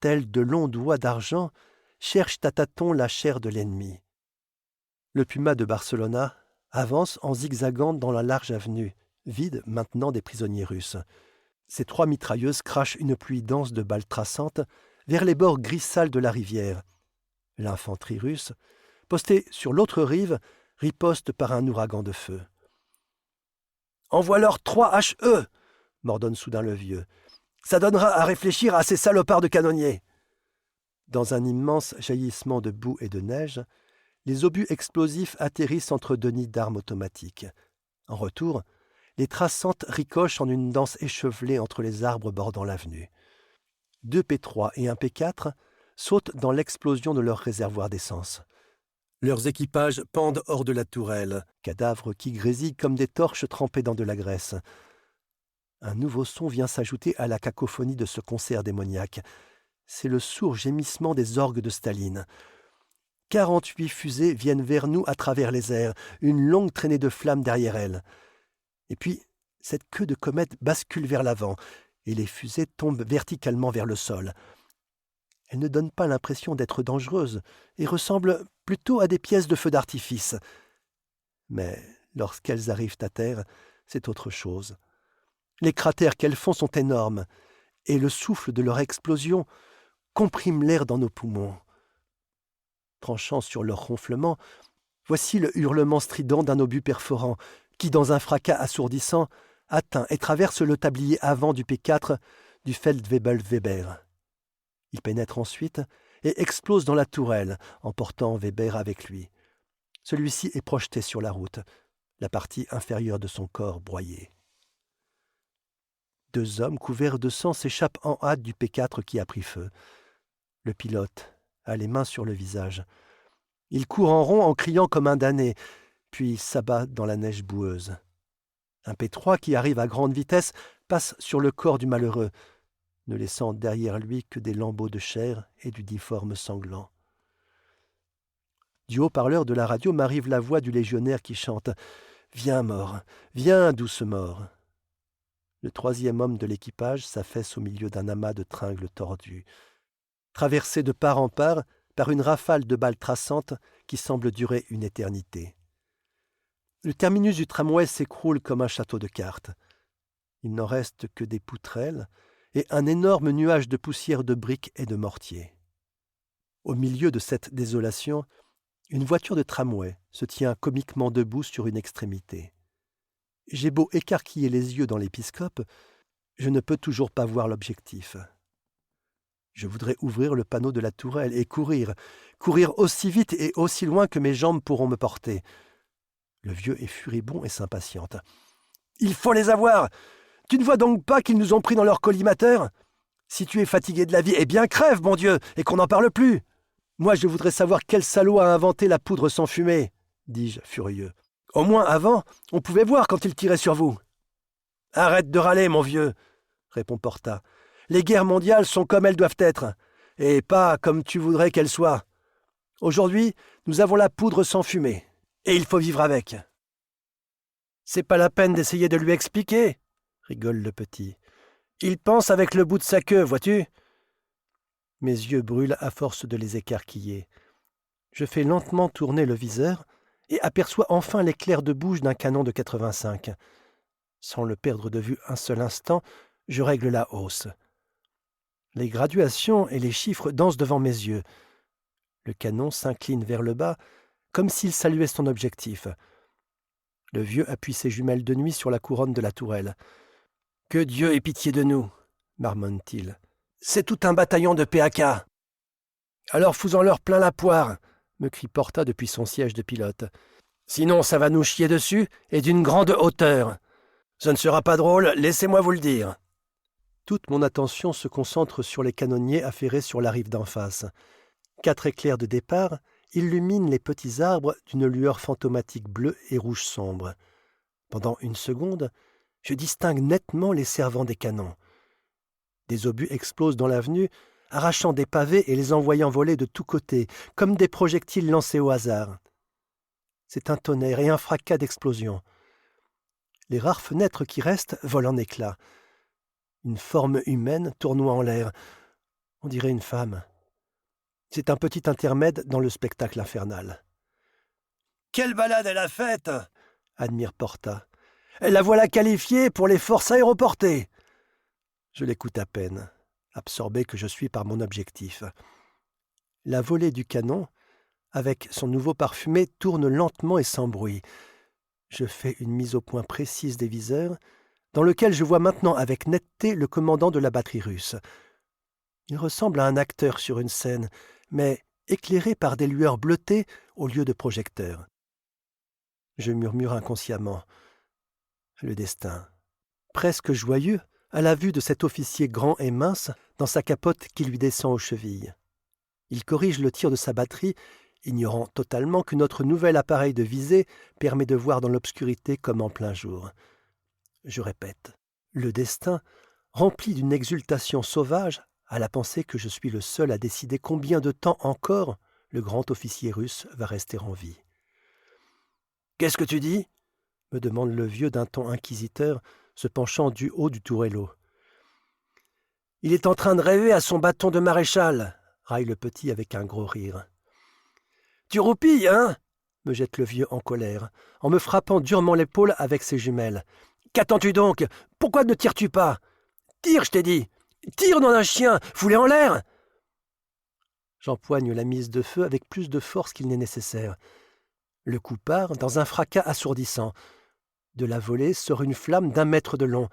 telles de longs doigts d'argent, cherchent à tâtons la chair de l'ennemi. Le Puma de Barcelona avance en zigzagant dans la large avenue, vide maintenant des prisonniers russes. Ces 3 mitrailleuses crachent une pluie dense de balles traçantes vers les bords gris sales de la rivière. L'infanterie russe, postée sur l'autre rive, riposte par un ouragan de feu. « Envoie-leur 3 HE !» m'ordonne soudain le vieux. « Ça donnera à réfléchir à ces salopards de canonniers !» Dans un immense jaillissement de boue et de neige, les obus explosifs atterrissent entre 2 nids d'armes automatiques. En retour, les traçantes ricochent en une danse échevelée entre les arbres bordant l'avenue. 2 P3 et un P4 sautent dans l'explosion de leur réservoir d'essence. Leurs équipages pendent hors de la tourelle, cadavres qui grésillent comme des torches trempées dans de la graisse. Un nouveau son vient s'ajouter à la cacophonie de ce concert démoniaque. C'est le sourd gémissement des orgues de Staline. 48 fusées viennent vers nous à travers les airs, une longue traînée de flammes derrière elles. Et puis, cette queue de comète bascule vers l'avant, et les fusées tombent verticalement vers le sol. Elles ne donnent pas l'impression d'être dangereuses et ressemblent plutôt à des pièces de feu d'artifice. Mais lorsqu'elles arrivent à terre, c'est autre chose. Les cratères qu'elles font sont énormes, et le souffle de leur explosion comprime l'air dans nos poumons. Tranchant sur leur ronflement, voici le hurlement strident d'un obus perforant qui, dans un fracas assourdissant, atteint et traverse le tablier avant du P4 du Feldwebel Weber. Il pénètre ensuite et explose dans la tourelle, emportant Weber avec lui. Celui-ci est projeté sur la route, la partie inférieure de son corps broyée. 2 hommes couverts de sang s'échappent en hâte du P4 qui a pris feu. Le pilote a les mains sur le visage. Il court en rond en criant comme un damné, puis s'abat dans la neige boueuse. Un P3 qui arrive à grande vitesse passe sur le corps du malheureux, ne laissant derrière lui que des lambeaux de chair et du difforme sanglant. Du haut-parleur de la radio m'arrive la voix du légionnaire qui chante « Viens, mort, viens, douce mort !» Le 3e homme de l'équipage s'affaisse au milieu d'un amas de tringles tordus, traversé de part en part par une rafale de balles traçantes qui semble durer une éternité. Le terminus du tramway s'écroule comme un château de cartes. Il n'en reste que des poutrelles et un énorme nuage de poussière de briques et de mortiers. Au milieu de cette désolation, une voiture de tramway se tient comiquement debout sur une extrémité. J'ai beau écarquiller les yeux dans l'épiscope, je ne peux toujours pas voir l'objectif. Je voudrais ouvrir le panneau de la tourelle et courir aussi vite et aussi loin que mes jambes pourront me porter. Le vieux est furibond et s'impatiente. « Il faut les avoir! Tu ne vois donc pas qu'ils nous ont pris dans leur collimateur? Si tu es fatigué de la vie, eh bien crève, bon Dieu, et qu'on n'en parle plus! Moi, je voudrais savoir quel salaud a inventé la poudre sans fumée, dis-je furieux. Au moins, avant, on pouvait voir quand il tirait sur vous. Arrête de râler, mon vieux, répond Porta. Les guerres mondiales sont comme elles doivent être, et pas comme tu voudrais qu'elles soient. Aujourd'hui, nous avons la poudre sans fumée, et il faut vivre avec. C'est pas la peine d'essayer de lui expliquer, rigole le petit. Il pense avec le bout de sa queue, vois-tu? Mes yeux brûlent à force de les écarquiller. Je fais lentement tourner le viseur et aperçois enfin l'éclair de bouche d'un canon de 85. Sans le perdre de vue un seul instant, je règle la hausse. Les graduations et les chiffres dansent devant mes yeux. Le canon s'incline vers le bas, comme s'il saluait son objectif. Le vieux appuie ses jumelles de nuit sur la couronne de la tourelle. « Que Dieu ait pitié de nous !» marmonne-t-il. « C'est tout un bataillon de PAK !»« Alors fous-en-leur plein la poire !» me crie Porta depuis son siège de pilote. « Sinon, ça va nous chier dessus et d'une grande hauteur. Ce ne sera pas drôle, laissez-moi vous le dire. » Toute mon attention se concentre sur les canonniers affairés sur la rive d'en face. 4 éclairs de départ illuminent les petits arbres d'une lueur fantomatique bleue et rouge sombre. Pendant une seconde, je distingue nettement les servants des canons. Des obus explosent dans l'avenue, arrachant des pavés et les envoyant voler de tous côtés, comme des projectiles lancés au hasard. C'est un tonnerre et un fracas d'explosions. Les rares fenêtres qui restent volent en éclats. Une forme humaine tournoie en l'air. On dirait une femme. C'est un petit intermède dans le spectacle infernal. « Quelle balade elle a faite !» admire Porta. « La voilà qualifiée pour les forces aéroportées !» Je l'écoute à peine, absorbé que je suis par mon objectif. La volée du canon, avec son nouveau parfumé, tourne lentement et sans bruit. Je fais une mise au point précise des viseurs, dans lequel je vois maintenant avec netteté le commandant de la batterie russe. Il ressemble à un acteur sur une scène, mais éclairé par des lueurs bleutées au lieu de projecteurs. Je murmure inconsciemment. Le destin. Presque joyeux à la vue de cet officier grand et mince dans sa capote qui lui descend aux chevilles. Il corrige le tir de sa batterie, ignorant totalement que notre nouvel appareil de visée permet de voir dans l'obscurité comme en plein jour. Je répète, le destin, rempli d'une exultation sauvage, à la pensée que je suis le seul à décider combien de temps encore le grand officier russe va rester en vie. « Qu'est-ce que tu dis ?» me demande le vieux d'un ton inquisiteur, se penchant du haut du tourello. « Il est en train de rêver à son bâton de maréchal !» raille le petit avec un gros rire. « Tu roupilles, hein ?» me jette le vieux en colère, en me frappant durement l'épaule avec ses jumelles. « Qu'attends-tu donc? Pourquoi ne tires-tu pas? Tire, je t'ai dit! Tire, nom d'un chien! Fous-les en l'air !» J'empoigne la mise de feu avec plus de force qu'il n'est nécessaire. Le coup part dans un fracas assourdissant. De la volée sort une flamme d'1 mètre de long.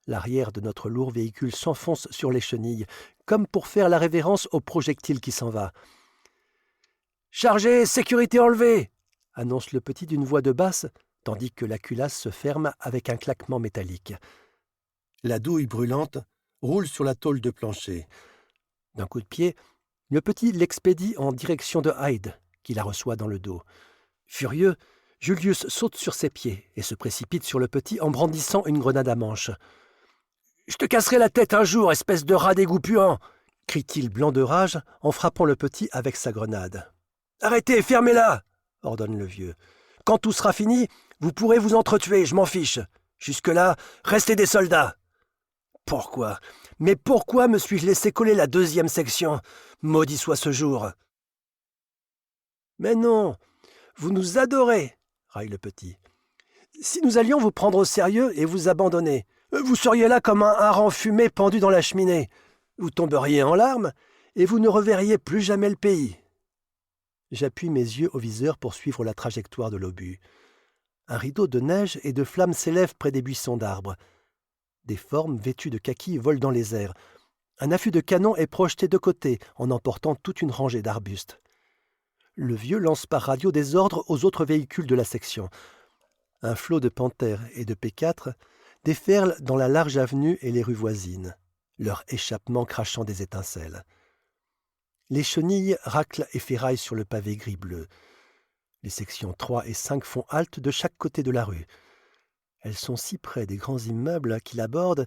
L'arrière de notre lourd véhicule s'enfonce sur les chenilles, comme pour faire la révérence au projectile qui s'en va. « Chargé, sécurité enlevée !» annonce le petit d'une voix de basse, tandis que la culasse se ferme avec un claquement métallique. La douille brûlante roule sur la tôle de plancher. D'un coup de pied, le petit l'expédie en direction de Hyde, qui la reçoit dans le dos. Furieux, Julius saute sur ses pieds et se précipite sur le petit en brandissant une grenade à manche. « Je te casserai la tête un jour, espèce de rat d'égout puant !» crie-t-il blanc de rage en frappant le petit avec sa grenade. « Arrêtez, fermez-la !» ordonne le vieux. « Quand tout sera fini, vous pourrez vous entretuer, je m'en fiche. Jusque-là, restez des soldats. » Pourquoi? Mais pourquoi me suis-je laissé coller la 2e section? Maudit soit ce jour! Mais non, vous nous adorez, raille le petit. Si nous allions vous prendre au sérieux et vous abandonner, vous seriez là comme un hareng fumé pendu dans la cheminée. Vous tomberiez en larmes et vous ne reverriez plus jamais le pays. J'appuie mes yeux au viseur pour suivre la trajectoire de l'obus. Un rideau de neige et de flammes s'élève près des buissons d'arbres. Des formes vêtues de kaki volent dans les airs. Un affût de canon est projeté de côté en emportant toute une rangée d'arbustes. Le vieux lance par radio des ordres aux autres véhicules de la section. Un flot de panthères et de P4 déferle dans la large avenue et les rues voisines, leur échappement crachant des étincelles. Les chenilles raclent et ferraillent sur le pavé gris-bleu. Les sections 3 et 5 font halte de chaque côté de la rue. Elles sont si près des grands immeubles qui l'abordent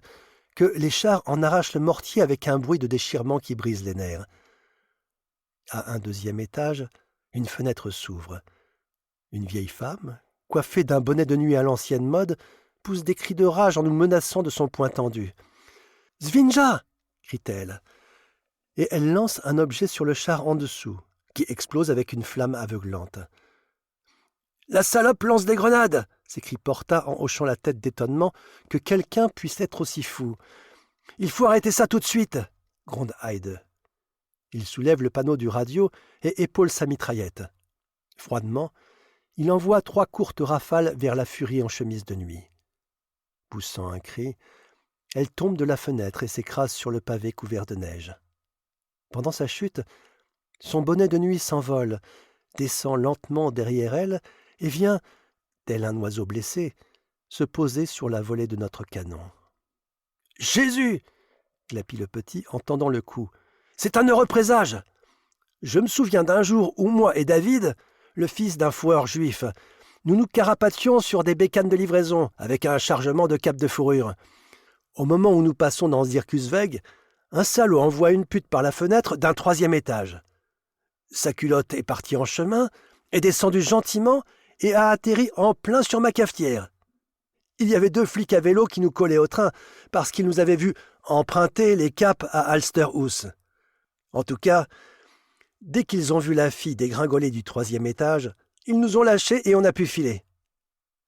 que les chars en arrachent le mortier avec un bruit de déchirement qui brise les nerfs. À un 2e étage, une fenêtre s'ouvre. Une vieille femme, coiffée d'un bonnet de nuit à l'ancienne mode, pousse des cris de rage en nous menaçant de son poing tendu. « Svinja !» crie-t-elle. Et elle lance un objet sur le char en dessous, qui explose avec une flamme aveuglante. « La salope lance des grenades !» s'écrie Porta en hochant la tête d'étonnement que quelqu'un puisse être aussi fou. « Il faut arrêter ça tout de suite !» gronde Hyde. Il soulève le panneau du radio et épaule sa mitraillette. Froidement, il envoie 3 courtes rafales vers la furie en chemise de nuit. Poussant un cri, elle tombe de la fenêtre et s'écrase sur le pavé couvert de neige. Pendant sa chute, son bonnet de nuit s'envole, descend lentement derrière elle et vient, tel un oiseau blessé, se poser sur la volée de notre canon. « Jésus !» glapit le petit en tendant le cou. « C'est un heureux présage. Je me souviens d'un jour où moi et David, le fils d'un foueur juif, nous nous carapations sur des bécanes de livraison avec un chargement de capes de fourrure. Au moment où nous passons dans Zirkusweg, un salaud envoie une pute par la fenêtre d'un 3e étage. Sa culotte est partie en chemin, est descendue gentiment et a atterri en plein sur ma cafetière. Il y avait 2 flics à vélo qui nous collaient au train parce qu'ils nous avaient vus emprunter les capes à Alsterhouse. En tout cas, dès qu'ils ont vu la fille dégringoler du 3e étage, ils nous ont lâchés et on a pu filer.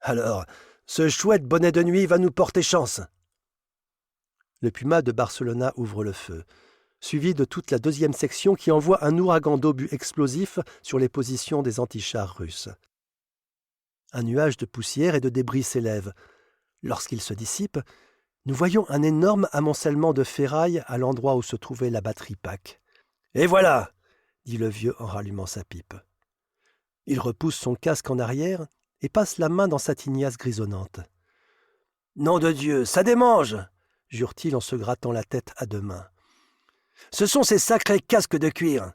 Alors, ce chouette bonnet de nuit va nous porter chance. » Le Puma de Barcelona ouvre le feu, suivi de toute la 2e section qui envoie un ouragan d'obus explosifs sur les positions des antichars russes. Un nuage de poussière et de débris s'élève. Lorsqu'il se dissipe, nous voyons un énorme amoncellement de ferraille à l'endroit où se trouvait la batterie Pack. « Et voilà !» dit le vieux en rallumant sa pipe. Il repousse son casque en arrière et passe la main dans sa tignasse grisonnante. « Nom de Dieu, ça démange !» jure-t-il en se grattant la tête à 2 mains. « Ce sont ces sacrés casques de cuir !»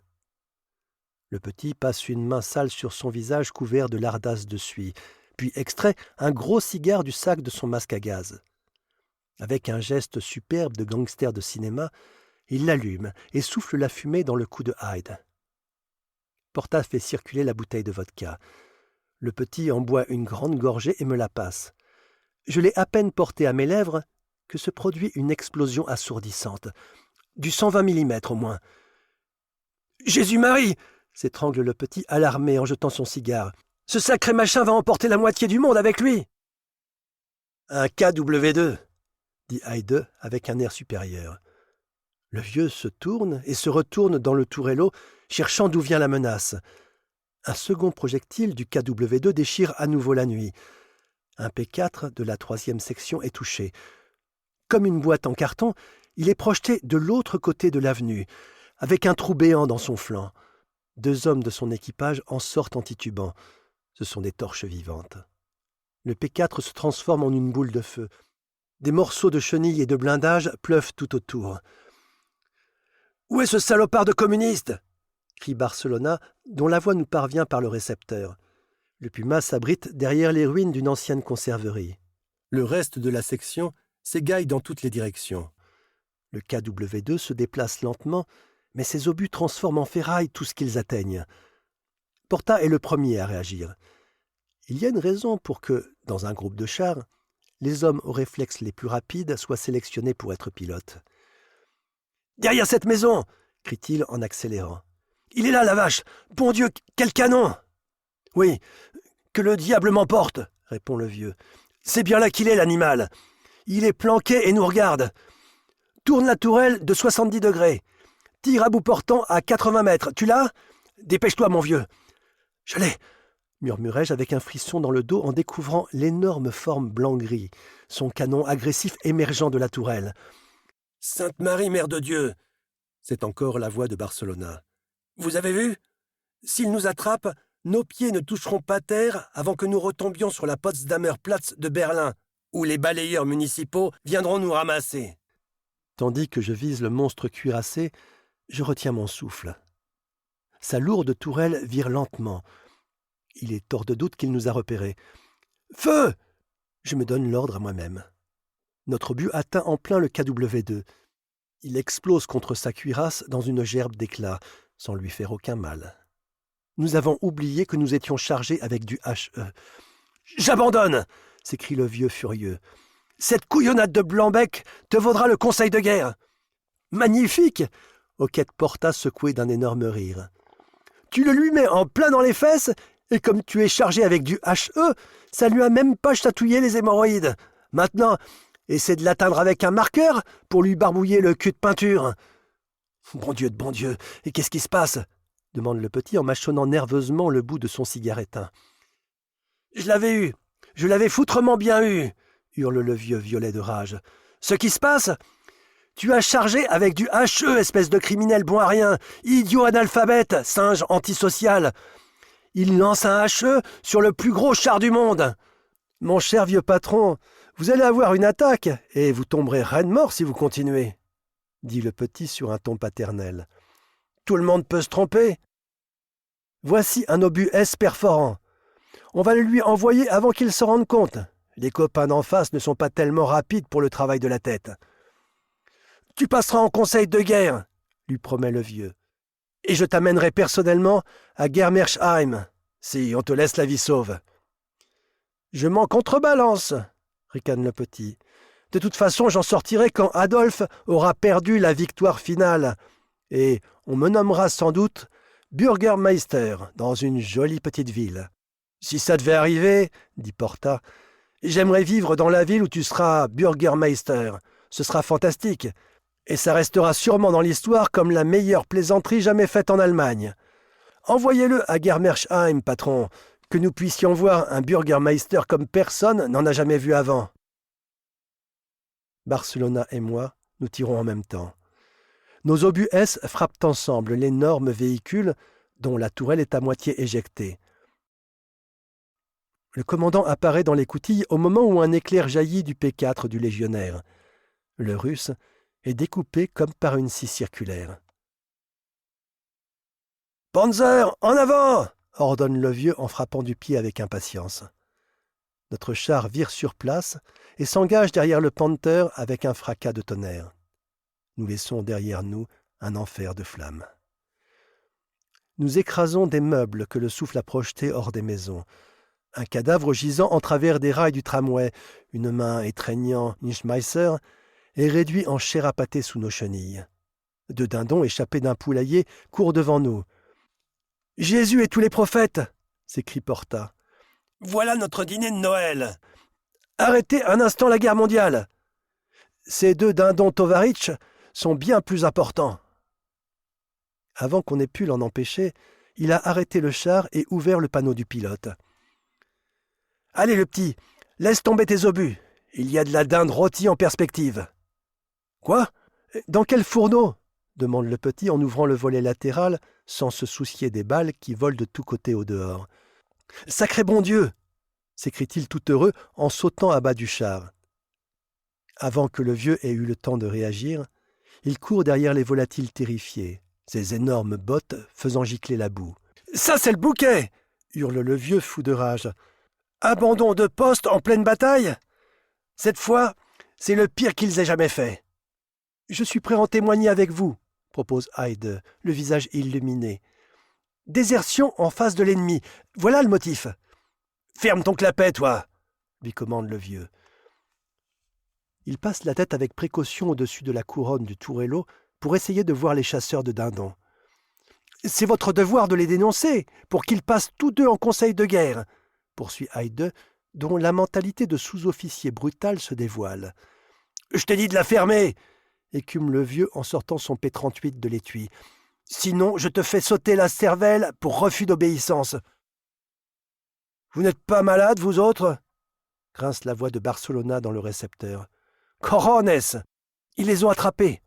Le petit passe une main sale sur son visage couvert de lardasses de suie, puis extrait un gros cigare du sac de son masque à gaz. Avec un geste superbe de gangster de cinéma, il l'allume et souffle la fumée dans le cou de Hyde. Porta fait circuler la bouteille de vodka. Le petit en boit une grande gorgée et me la passe. Je l'ai à peine portée à mes lèvres que se produit une explosion assourdissante. Du 120 mm au moins. « Jésus-Marie !» s'étrangle le petit, alarmé en jetant son cigare. « Ce sacré machin va emporter la moitié du monde avec lui !»« Un KW2 !» dit Hyde avec un air supérieur. Le vieux se tourne et se retourne dans le tourello, cherchant d'où vient la menace. Un second projectile du KW2 déchire à nouveau la nuit. Un P4 de la 3e section est touché. Comme une boîte en carton, il est projeté de l'autre côté de l'avenue, avec un trou béant dans son flanc. 2 hommes de son équipage en sortent en titubant. Ce sont des torches vivantes. Le P4 se transforme en une boule de feu. Des morceaux de chenilles et de blindage pleuvent tout autour. « Où est ce salopard de communiste ?» crie Barcelona, dont la voix nous parvient par le récepteur. Le Puma s'abrite derrière les ruines d'une ancienne conserverie. Le reste de la section s'égaille dans toutes les directions. Le KW2 se déplace lentement, mais ses obus transforment en ferraille tout ce qu'ils atteignent. Porta est le premier à réagir. Il y a une raison pour que, dans un groupe de chars, les hommes aux réflexes les plus rapides soient sélectionnés pour être pilotes. « Derrière cette maison !» crie-t-il en accélérant. « Il est là, la vache ! Bon Dieu, quel canon !»« Oui, que le diable m'emporte !» répond le vieux. « C'est bien là qu'il est, l'animal. Il est planqué et nous regarde. Tourne la tourelle de 70 degrés. Tire à bout portant à 80 mètres. Tu l'as ? Dépêche-toi, mon vieux. »« Je l'ai !» murmurai-je avec un frisson dans le dos en découvrant l'énorme forme blanc-gris, son canon agressif émergeant de la tourelle. « Sainte Marie, Mère de Dieu !» C'est encore la voix de Barcelona. « Vous avez vu ? S'il nous attrape, nos pieds ne toucheront pas terre avant que nous retombions sur la Potsdamer Platz de Berlin, où les balayeurs municipaux viendront nous ramasser. » Tandis que je vise le monstre cuirassé, je retiens mon souffle. Sa lourde tourelle vire lentement. Il est hors de doute qu'il nous a repérés. « Feu !» Je me donne l'ordre à moi-même. Notre obus atteint en plein le KW2. Il explose contre sa cuirasse dans une gerbe d'éclats, sans lui faire aucun mal. Nous avons oublié que nous étions chargés avec du HE. « J'abandonne !» s'écrie le vieux furieux. « Cette couillonnade de Blanc-bec te vaudra le conseil de guerre !»« Magnifique !» hoquette Porta secoué d'un énorme rire. « Tu le lui mets en plein dans les fesses, et comme tu es chargé avec du HE, ça lui a même pas chatouillé les hémorroïdes. Maintenant, essaie de l'atteindre avec un marqueur pour lui barbouiller le cul de peinture. »« Bon Dieu de bon Dieu, et qu'est-ce qui se passe ?» demande le petit en mâchonnant nerveusement le bout de son cigare éteint. « Je l'avais eu, je l'avais foutrement bien eu !» hurle le vieux violet de rage. « Ce qui se passe ? Tu as chargé avec du HE, espèce de criminel bon à rien, idiot analphabète, singe antisocial. Il lance un HE sur le plus gros char du monde. Mon cher vieux patron, vous allez avoir une attaque et vous tomberez raide mort si vous continuez. » dit le petit sur un ton paternel. « Tout le monde peut se tromper. Voici un obus S perforant. On va le lui envoyer avant qu'il se rende compte. Les copains d'en face ne sont pas tellement rapides pour le travail de la tête. »« Tu passeras en conseil de guerre, » lui promet le vieux. « Et je t'amènerai personnellement à Germersheim, si on te laisse la vie sauve. »« Je m'en contrebalance, » ricane le petit. « De toute façon, j'en sortirai quand Adolphe aura perdu la victoire finale. Et on me nommera sans doute Bürgermeister dans une jolie petite ville. »« Si ça devait arriver, » dit Porta, « j'aimerais vivre dans la ville où tu seras Bürgermeister. Ce sera fantastique. Et ça restera sûrement dans l'histoire comme la meilleure plaisanterie jamais faite en Allemagne. Envoyez-le à Germersheim, patron, que nous puissions voir un Bürgermeister comme personne n'en a jamais vu avant. » Barcelona et moi, nous tirons en même temps. Nos obus S frappent ensemble l'énorme véhicule dont la tourelle est à moitié éjectée. Le commandant apparaît dans l'écoutille au moment où un éclair jaillit du P4 du légionnaire. Le Russe est découpé comme par une scie circulaire. « Panzer, en avant !» ordonne le vieux en frappant du pied avec impatience. Notre char vire sur place et s'engage derrière le Panther avec un fracas de tonnerre. Nous laissons derrière nous un enfer de flammes. Nous écrasons des meubles que le souffle a projetés hors des maisons. Un cadavre gisant en travers des rails du tramway, une main étreignant Nischmeisser, est réduit en chair à pâté sous nos chenilles. 2 dindons échappés d'un poulailler courent devant nous. « Jésus et tous les prophètes !» s'écrie Porta. « Voilà notre dîner de Noël. Arrêtez un instant la guerre mondiale. Ces 2 dindons Tovarich sont bien plus importants. » Avant qu'on ait pu l'en empêcher, il a arrêté le char et ouvert le panneau du pilote. « Allez, le petit, laisse tomber tes obus. Il y a de la dinde rôtie en perspective. »« Quoi ? Dans quel fourneau ?» demande le petit en ouvrant le volet latéral sans se soucier des balles qui volent de tous côtés au dehors. « Sacré bon Dieu !» s'écrie-t-il tout heureux en sautant à bas du char. Avant que le vieux ait eu le temps de réagir, il court derrière les volatiles terrifiés, ses énormes bottes faisant gicler la boue. « Ça, c'est le bouquet !» hurle le vieux fou de rage. « Abandon de poste en pleine bataille ? Cette fois, c'est le pire qu'ils aient jamais fait. »« Je suis prêt à en témoigner avec vous, » propose Hyde, le visage illuminé. « Désertion en face de l'ennemi, voilà le motif. »« Ferme ton clapet, toi !» lui commande le vieux. Il passe la tête avec précaution au-dessus de la couronne du tourello pour essayer de voir les chasseurs de dindons. « C'est votre devoir de les dénoncer, pour qu'ils passent tous 2 en conseil de guerre, » poursuit Hyde, dont la mentalité de sous-officier brutal se dévoile. « Je t'ai dit de la fermer !» écume le vieux en sortant son P38 de l'étui. « Sinon, je te fais sauter la cervelle pour refus d'obéissance. »« Vous n'êtes pas malades, vous autres ?» grince la voix de Barcelona dans le récepteur. « Corones ! Ils les ont attrapés.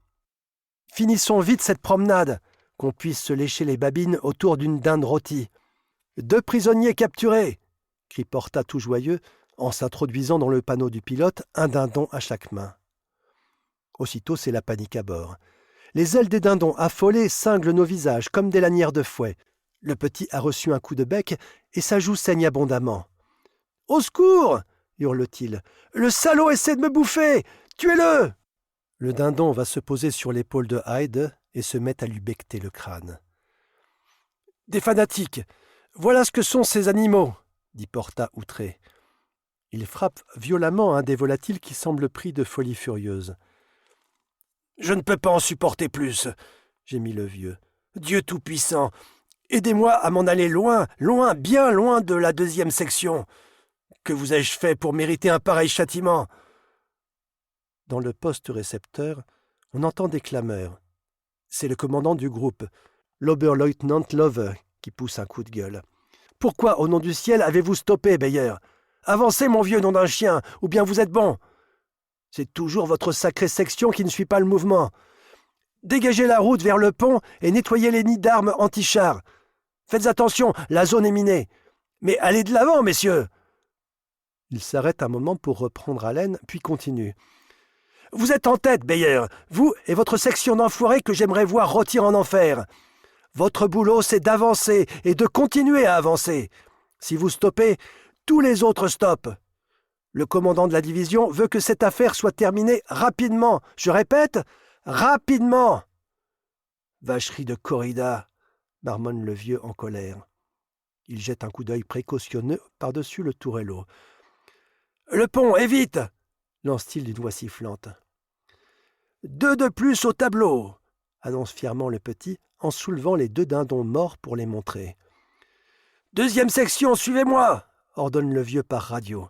Finissons vite cette promenade, qu'on puisse se lécher les babines autour d'une dinde rôtie. 2 prisonniers capturés !» crie Porta tout joyeux, en s'introduisant dans le panneau du pilote, un dindon à chaque main. Aussitôt, c'est la panique à bord. Les ailes des dindons affolés cinglent nos visages comme des lanières de fouet. Le petit a reçu un coup de bec et sa joue saigne abondamment. « Au secours !» hurle-t-il. « Le salaud essaie de me bouffer ! Tuez-le !» Le dindon va se poser sur l'épaule de Hyde et se met à lui becqueter le crâne. « Des fanatiques ! Voilà ce que sont ces animaux !» dit Porta outré. Il frappe violemment un des volatiles qui semble pris de folie furieuse. « Je ne peux pas en supporter plus, » gémit le vieux. « Dieu tout-puissant, aidez-moi à m'en aller loin, loin, bien loin de la 2e section. Que vous ai-je fait pour mériter un pareil châtiment ?» Dans le poste récepteur, on entend des clameurs. C'est le commandant du groupe, l'Oberleutnant Lowe, qui pousse un coup de gueule. « Pourquoi, au nom du ciel, avez-vous stoppé, Beyer ? Avancez, mon vieux nom d'un chien, ou bien vous êtes bon. C'est toujours votre sacrée section qui ne suit pas le mouvement. Dégagez la route vers le pont et nettoyez les nids d'armes anti-chars. Faites attention, la zone est minée. Mais allez de l'avant, messieurs !» Il s'arrête un moment pour reprendre haleine, puis continue. Vous êtes en tête, Beyer, vous et votre section d'enfoirés que j'aimerais voir rôtir en enfer. Votre boulot, c'est d'avancer et de continuer à avancer. Si vous stoppez, tous les autres stoppent. Le commandant de la division veut que cette affaire soit terminée rapidement. Je répète, rapidement. Vacherie de corrida, marmonne le vieux en colère. Il jette un coup d'œil précautionneux par-dessus le tourello. Le pont, et vite, lance-t-il d'une voix sifflante. 2 de plus au tableau, annonce fièrement le petit en soulevant les 2 dindons morts pour les montrer. Deuxième section, suivez-moi, ordonne le vieux par radio.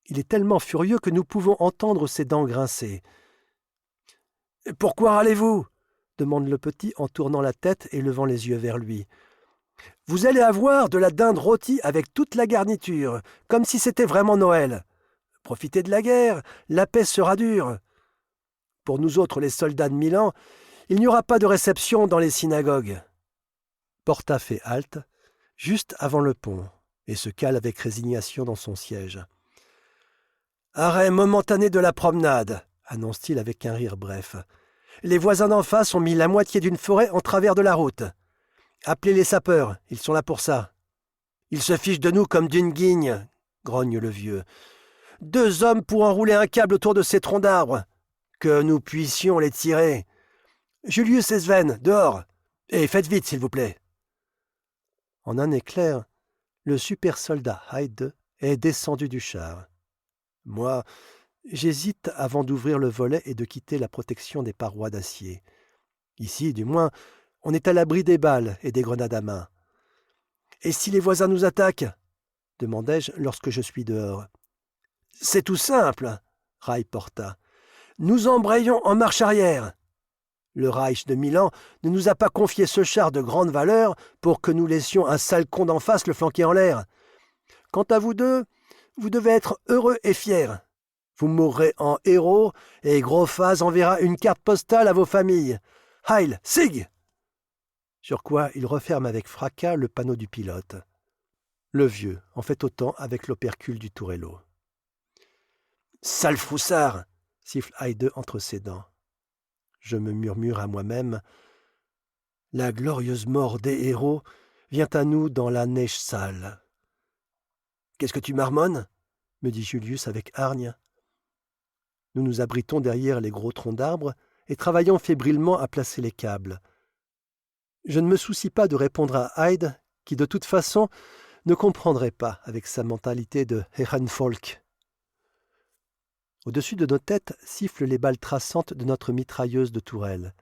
Il est tellement furieux que nous pouvons entendre ses dents grincer. Pourquoi râlez-vous ? Demande le petit en tournant la tête et levant les yeux vers lui. Vous allez avoir de la dinde rôtie avec toute la garniture, comme si c'était vraiment Noël. Profitez de la guerre, la paix sera dure. Pour nous autres, les soldats de Milan, il n'y aura pas de réception dans les synagogues. Porta fait halte, juste avant le pont, et se cale avec résignation dans son siège. Arrêt momentané de la promenade, annonce-t-il avec un rire bref. Les voisins d'en face ont mis la moitié d'une forêt en travers de la route. Appelez les sapeurs, ils sont là pour ça. Ils se fichent de nous comme d'une guigne, grogne le vieux. 2 hommes pour enrouler un câble autour de ces troncs d'arbres. Que nous puissions les tirer. Julius et Sven, dehors. Et faites vite, s'il vous plaît. En un éclair, le super soldat Hyde est descendu du char. Moi, j'hésite avant d'ouvrir le volet et de quitter la protection des parois d'acier. Ici, du moins, on est à l'abri des balles et des grenades à main. « Et si les voisins nous attaquent ?» demandai-je lorsque je suis dehors. « C'est tout simple, » raille Porta. « Nous embrayons en marche arrière. Le Reich de Milan ne nous a pas confié ce char de grande valeur pour que nous laissions un sale con d'en face le flanquer en l'air. Quant à vous deux, vous devez être heureux et fiers. Vous mourrez en héros et Grofaz enverra une carte postale à vos familles. Heil, Sig !» Sur quoi il referme avec fracas le panneau du pilote. Le vieux en fait autant avec l'opercule du tourello. « Sale froussard !» siffle Hyde entre ses dents. Je me murmure à moi-même. La glorieuse mort des héros vient à nous dans la neige sale. « Qu'est-ce que tu marmonnes ?» me dit Julius avec hargne. Nous nous abritons derrière les gros troncs d'arbres et travaillons fébrilement à placer les câbles. Je ne me soucie pas de répondre à Hyde, qui de toute façon ne comprendrait pas avec sa mentalité de Herrenvolk. Au-dessus de nos têtes sifflent les balles traçantes de notre mitrailleuse de tourelle.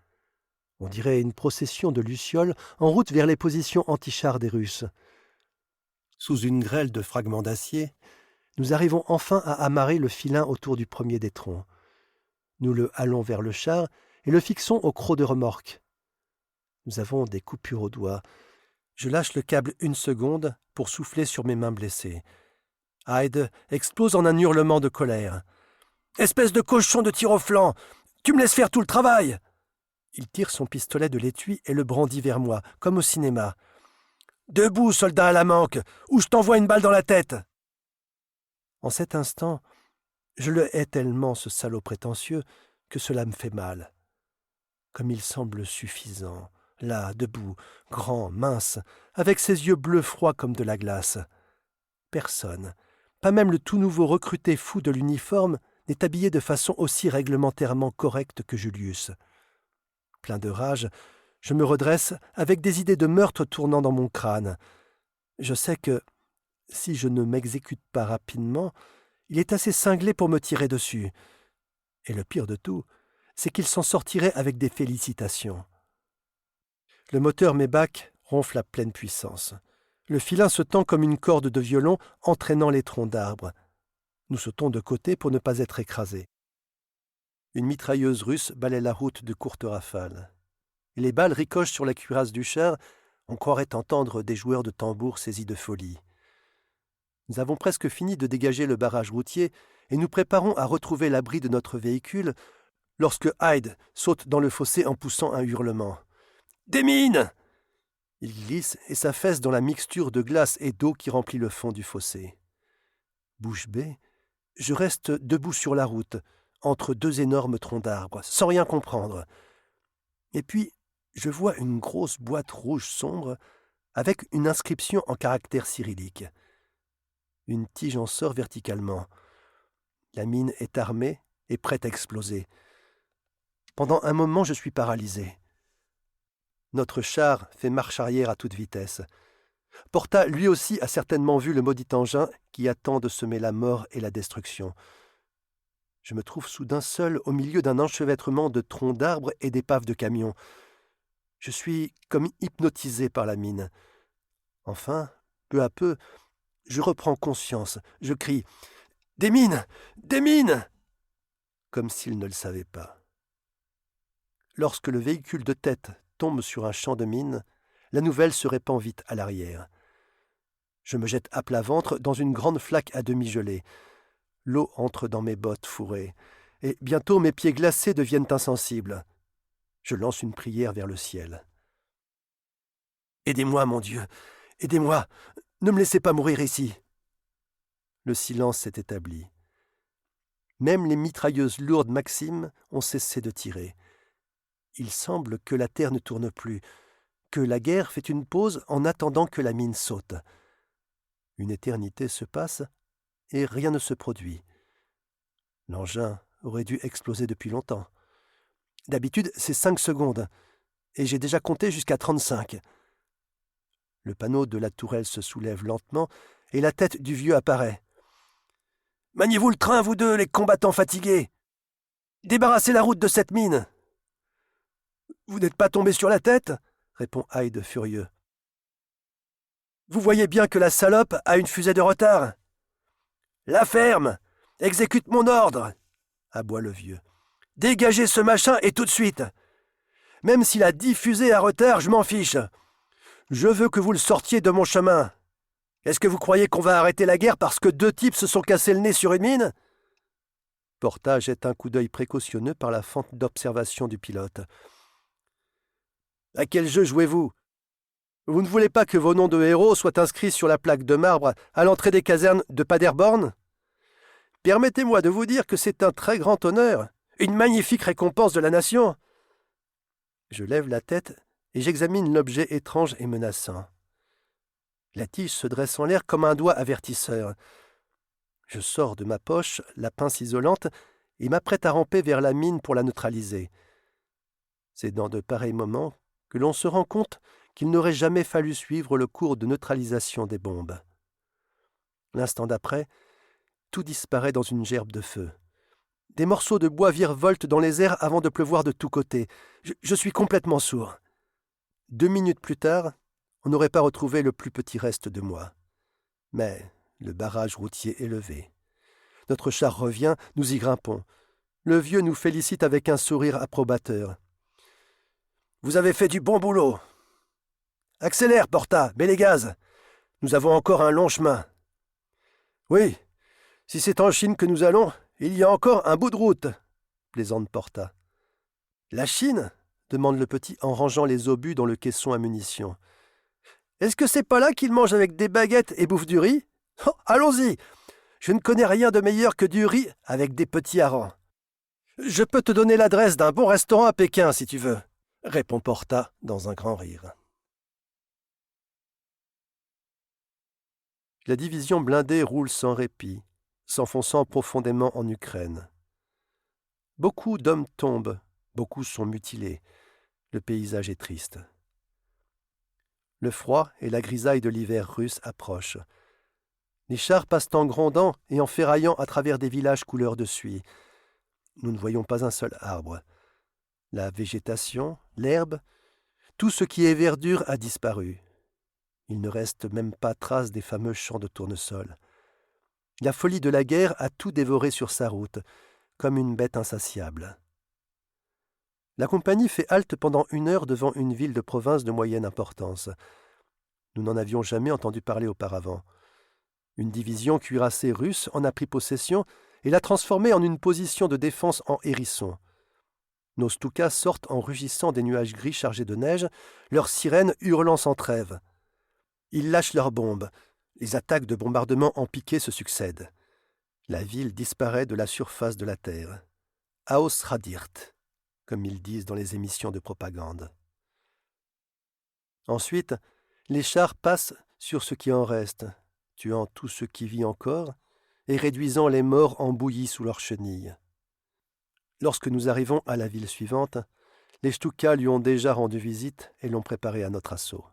On dirait une procession de lucioles en route vers les positions anti-chars des Russes. Sous une grêle de fragments d'acier, nous arrivons enfin à amarrer le filin autour du premier des troncs. Nous le halons vers le char et le fixons au croc de remorque. Nous avons des coupures aux doigts. Je lâche le câble 1 seconde pour souffler sur mes mains blessées. Hyde explose en un hurlement de colère. « Espèce de cochon de tir au flanc! Tu me laisses faire tout le travail !» Il tire son pistolet de l'étui et le brandit vers moi, comme au cinéma. « Debout, soldat à la manque, ou je t'envoie une balle dans la tête !» En cet instant, je le hais tellement, ce salaud prétentieux, que cela me fait mal. Comme il semble suffisant, là, debout, grand, mince, avec ses yeux bleus froids comme de la glace. Personne, pas même le tout nouveau recruté fou de l'uniforme, n'est habillé de façon aussi réglementairement correcte que Julius. Plein de rage, je me redresse avec des idées de meurtre tournant dans mon crâne. Je sais que, si je ne m'exécute pas rapidement, il est assez cinglé pour me tirer dessus. Et le pire de tout, c'est qu'il s'en sortirait avec des félicitations. Le moteur Maybach ronfle à pleine puissance. Le filin se tend comme une corde de violon entraînant les troncs d'arbres. Nous sautons de côté pour ne pas être écrasés. Une mitrailleuse russe balaie la route de courtes rafales. Les balles ricochent sur la cuirasse du char, on croirait entendre des joueurs de tambour saisis de folie. Nous avons presque fini de dégager le barrage routier et nous préparons à retrouver l'abri de notre véhicule lorsque Hyde saute dans le fossé en poussant un hurlement. « Des mines !» Il glisse et s'affaisse dans la mixture de glace et d'eau qui remplit le fond du fossé. Bouche bée, je reste debout sur la route, entre deux énormes troncs d'arbres, sans rien comprendre. Et puis, je vois une grosse boîte rouge sombre avec une inscription en caractères cyrilliques. Une tige en sort verticalement. La mine est armée et prête à exploser. Pendant un moment, je suis paralysé. Notre char fait marche arrière à toute vitesse. Porta, lui aussi, a certainement vu le maudit engin qui attend de semer la mort et la destruction. Je me trouve soudain seul au milieu d'un enchevêtrement de troncs d'arbres et d'épaves de camions. Je suis comme hypnotisé par la mine. Enfin, peu à peu, je reprends conscience. Je crie « Des mines! Des mines !» comme s'il ne le savait pas. Lorsque le véhicule de tête tombe sur un champ de mines, la nouvelle se répand vite à l'arrière. Je me jette à plat ventre dans une grande flaque à demi gelée. L'eau entre dans mes bottes fourrées, et bientôt mes pieds glacés deviennent insensibles. Je lance une prière vers le ciel. « Aidez-moi, mon Dieu, aidez-moi, ne me laissez pas mourir ici. » Le silence s'est établi. Même les mitrailleuses lourdes Maxim ont cessé de tirer. Il semble que la terre ne tourne plus, que la guerre fait une pause en attendant que la mine saute. Une éternité se passe et rien ne se produit. L'engin aurait dû exploser depuis longtemps. D'habitude, c'est 5 secondes, et j'ai déjà compté jusqu'à 35. Le panneau de la tourelle se soulève lentement, et la tête du vieux apparaît. « Maniez-vous le train, vous deux, les combattants fatigués! Débarrassez la route de cette mine !»« Vous n'êtes pas tombés sur la tête ?» répond Hyde furieux. « Vous voyez bien que la salope a une fusée de retard. »« La ferme! Exécute mon ordre !» aboie le vieux. « Dégagez ce machin et tout de suite. Même s'il a 10 fusées à retard, je m'en fiche. Je veux que vous le sortiez de mon chemin. Est-ce que vous croyez qu'on va arrêter la guerre parce que 2 types se sont cassés le nez sur une mine ?» Porta jette un coup d'œil précautionneux par la fente d'observation du pilote. « À quel jeu jouez-vous ? Vous ne voulez pas que vos noms de héros soient inscrits sur la plaque de marbre à l'entrée des casernes de Paderborn ? Permettez-moi de vous dire que c'est un très grand honneur, une magnifique récompense de la nation. » Je lève la tête et j'examine l'objet étrange et menaçant. La tige se dresse en l'air comme un doigt avertisseur. Je sors de ma poche la pince isolante et m'apprête à ramper vers la mine pour la neutraliser. C'est dans de pareils moments que l'on se rend compte qu'il n'aurait jamais fallu suivre le cours de neutralisation des bombes. L'instant d'après, tout disparaît dans une gerbe de feu. Des morceaux de bois virevoltent dans les airs avant de pleuvoir de tous côtés. Je suis complètement sourd. 2 minutes plus tard, on n'aurait pas retrouvé le plus petit reste de moi. Mais le barrage routier est levé. Notre char revient, nous y grimpons. Le vieux nous félicite avec un sourire approbateur. « Vous avez fait du bon boulot. Accélère, Porta, mets les gaz. Nous avons encore un long chemin. » « Oui, si c'est en Chine que nous allons, il y a encore un bout de route, » plaisante Porta. « La Chine ?» demande le petit en rangeant les obus dans le caisson à munitions. « Est-ce que c'est pas là qu'ils mangent avec des baguettes et bouffent du riz ? Oh, allons-y. Je ne connais rien de meilleur que du riz avec des petits harengs. Je peux te donner l'adresse d'un bon restaurant à Pékin si tu veux, » répond Porta dans un grand rire. La division blindée roule sans répit, s'enfonçant profondément en Ukraine. Beaucoup d'hommes tombent, beaucoup sont mutilés. Le paysage est triste. Le froid et la grisaille de l'hiver russe approchent. Les chars passent en grondant et en ferraillant à travers des villages couleur de suie. Nous ne voyons pas un seul arbre. La végétation, l'herbe, tout ce qui est verdure a disparu. Il ne reste même pas trace des fameux champs de tournesol. La folie de la guerre a tout dévoré sur sa route, comme une bête insatiable. La compagnie fait halte pendant 1 heure devant une ville de province de moyenne importance. Nous n'en avions jamais entendu parler auparavant. Une division cuirassée russe en a pris possession et l'a transformée en une position de défense en hérisson. Nos Stukas sortent en rugissant des nuages gris chargés de neige, leurs sirènes hurlant sans trêve. Ils lâchent leurs bombes. Les attaques de bombardement en piqué se succèdent. La ville disparaît de la surface de la terre. Ausradiert, comme ils disent dans les émissions de propagande. Ensuite, les chars passent sur ce qui en reste, tuant tout ce qui vit encore et réduisant les morts en bouillie sous leurs chenilles. Lorsque nous arrivons à la ville suivante, les Stukas lui ont déjà rendu visite et l'ont préparé à notre assaut.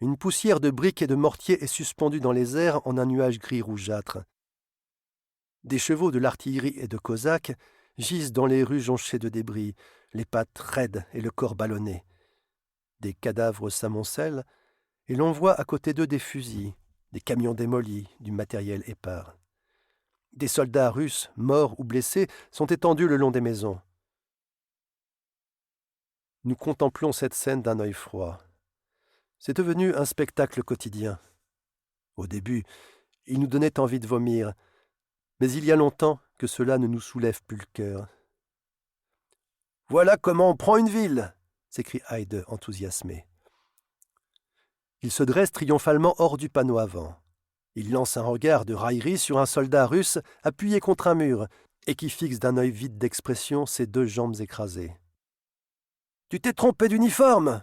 Une poussière de briques et de mortiers est suspendue dans les airs en un nuage gris rougeâtre. Des chevaux de l'artillerie et de cosaques gisent dans les rues jonchées de débris, les pattes raides et le corps ballonné. Des cadavres s'amoncellent et l'on voit à côté d'eux des fusils, des camions démolis, du matériel épars. Des soldats russes, morts ou blessés, sont étendus le long des maisons. Nous contemplons cette scène d'un œil froid. C'est devenu un spectacle quotidien. Au début, il nous donnait envie de vomir, mais il y a longtemps que cela ne nous soulève plus le cœur. « Voilà comment on prend une ville !» s'écrie Hyde, enthousiasmé. Il se dresse triomphalement hors du panneau avant. Il lance un regard de raillerie sur un soldat russe appuyé contre un mur et qui fixe d'un œil vide d'expression ses 2 jambes écrasées. « Tu t'es trompé d'uniforme !»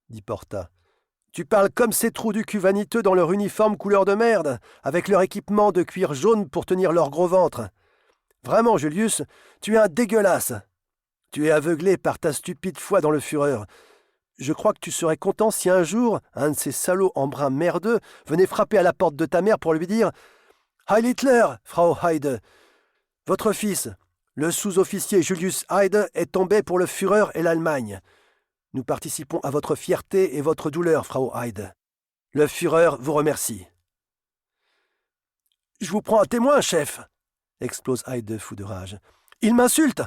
dit Porta. « Tu parles comme ces trous du cul vaniteux dans leur uniforme couleur de merde, avec leur équipement de cuir jaune pour tenir leur gros ventre. Vraiment, Julius, tu es un dégueulasse. Tu es aveuglé par ta stupide foi dans le Führer. Je crois que tu serais content si un jour, un de ces salauds en brun merdeux venait frapper à la porte de ta mère pour lui dire « Heil Hitler, Frau Hyde. Votre fils, le sous-officier Julius Hyde, est tombé pour le Führer et l'Allemagne. Nous participons à votre fierté et votre douleur, Frau Hyde. Le Führer vous remercie. »« Je vous prends un témoin, chef !» explose Hyde fou de rage. « Il m'insulte.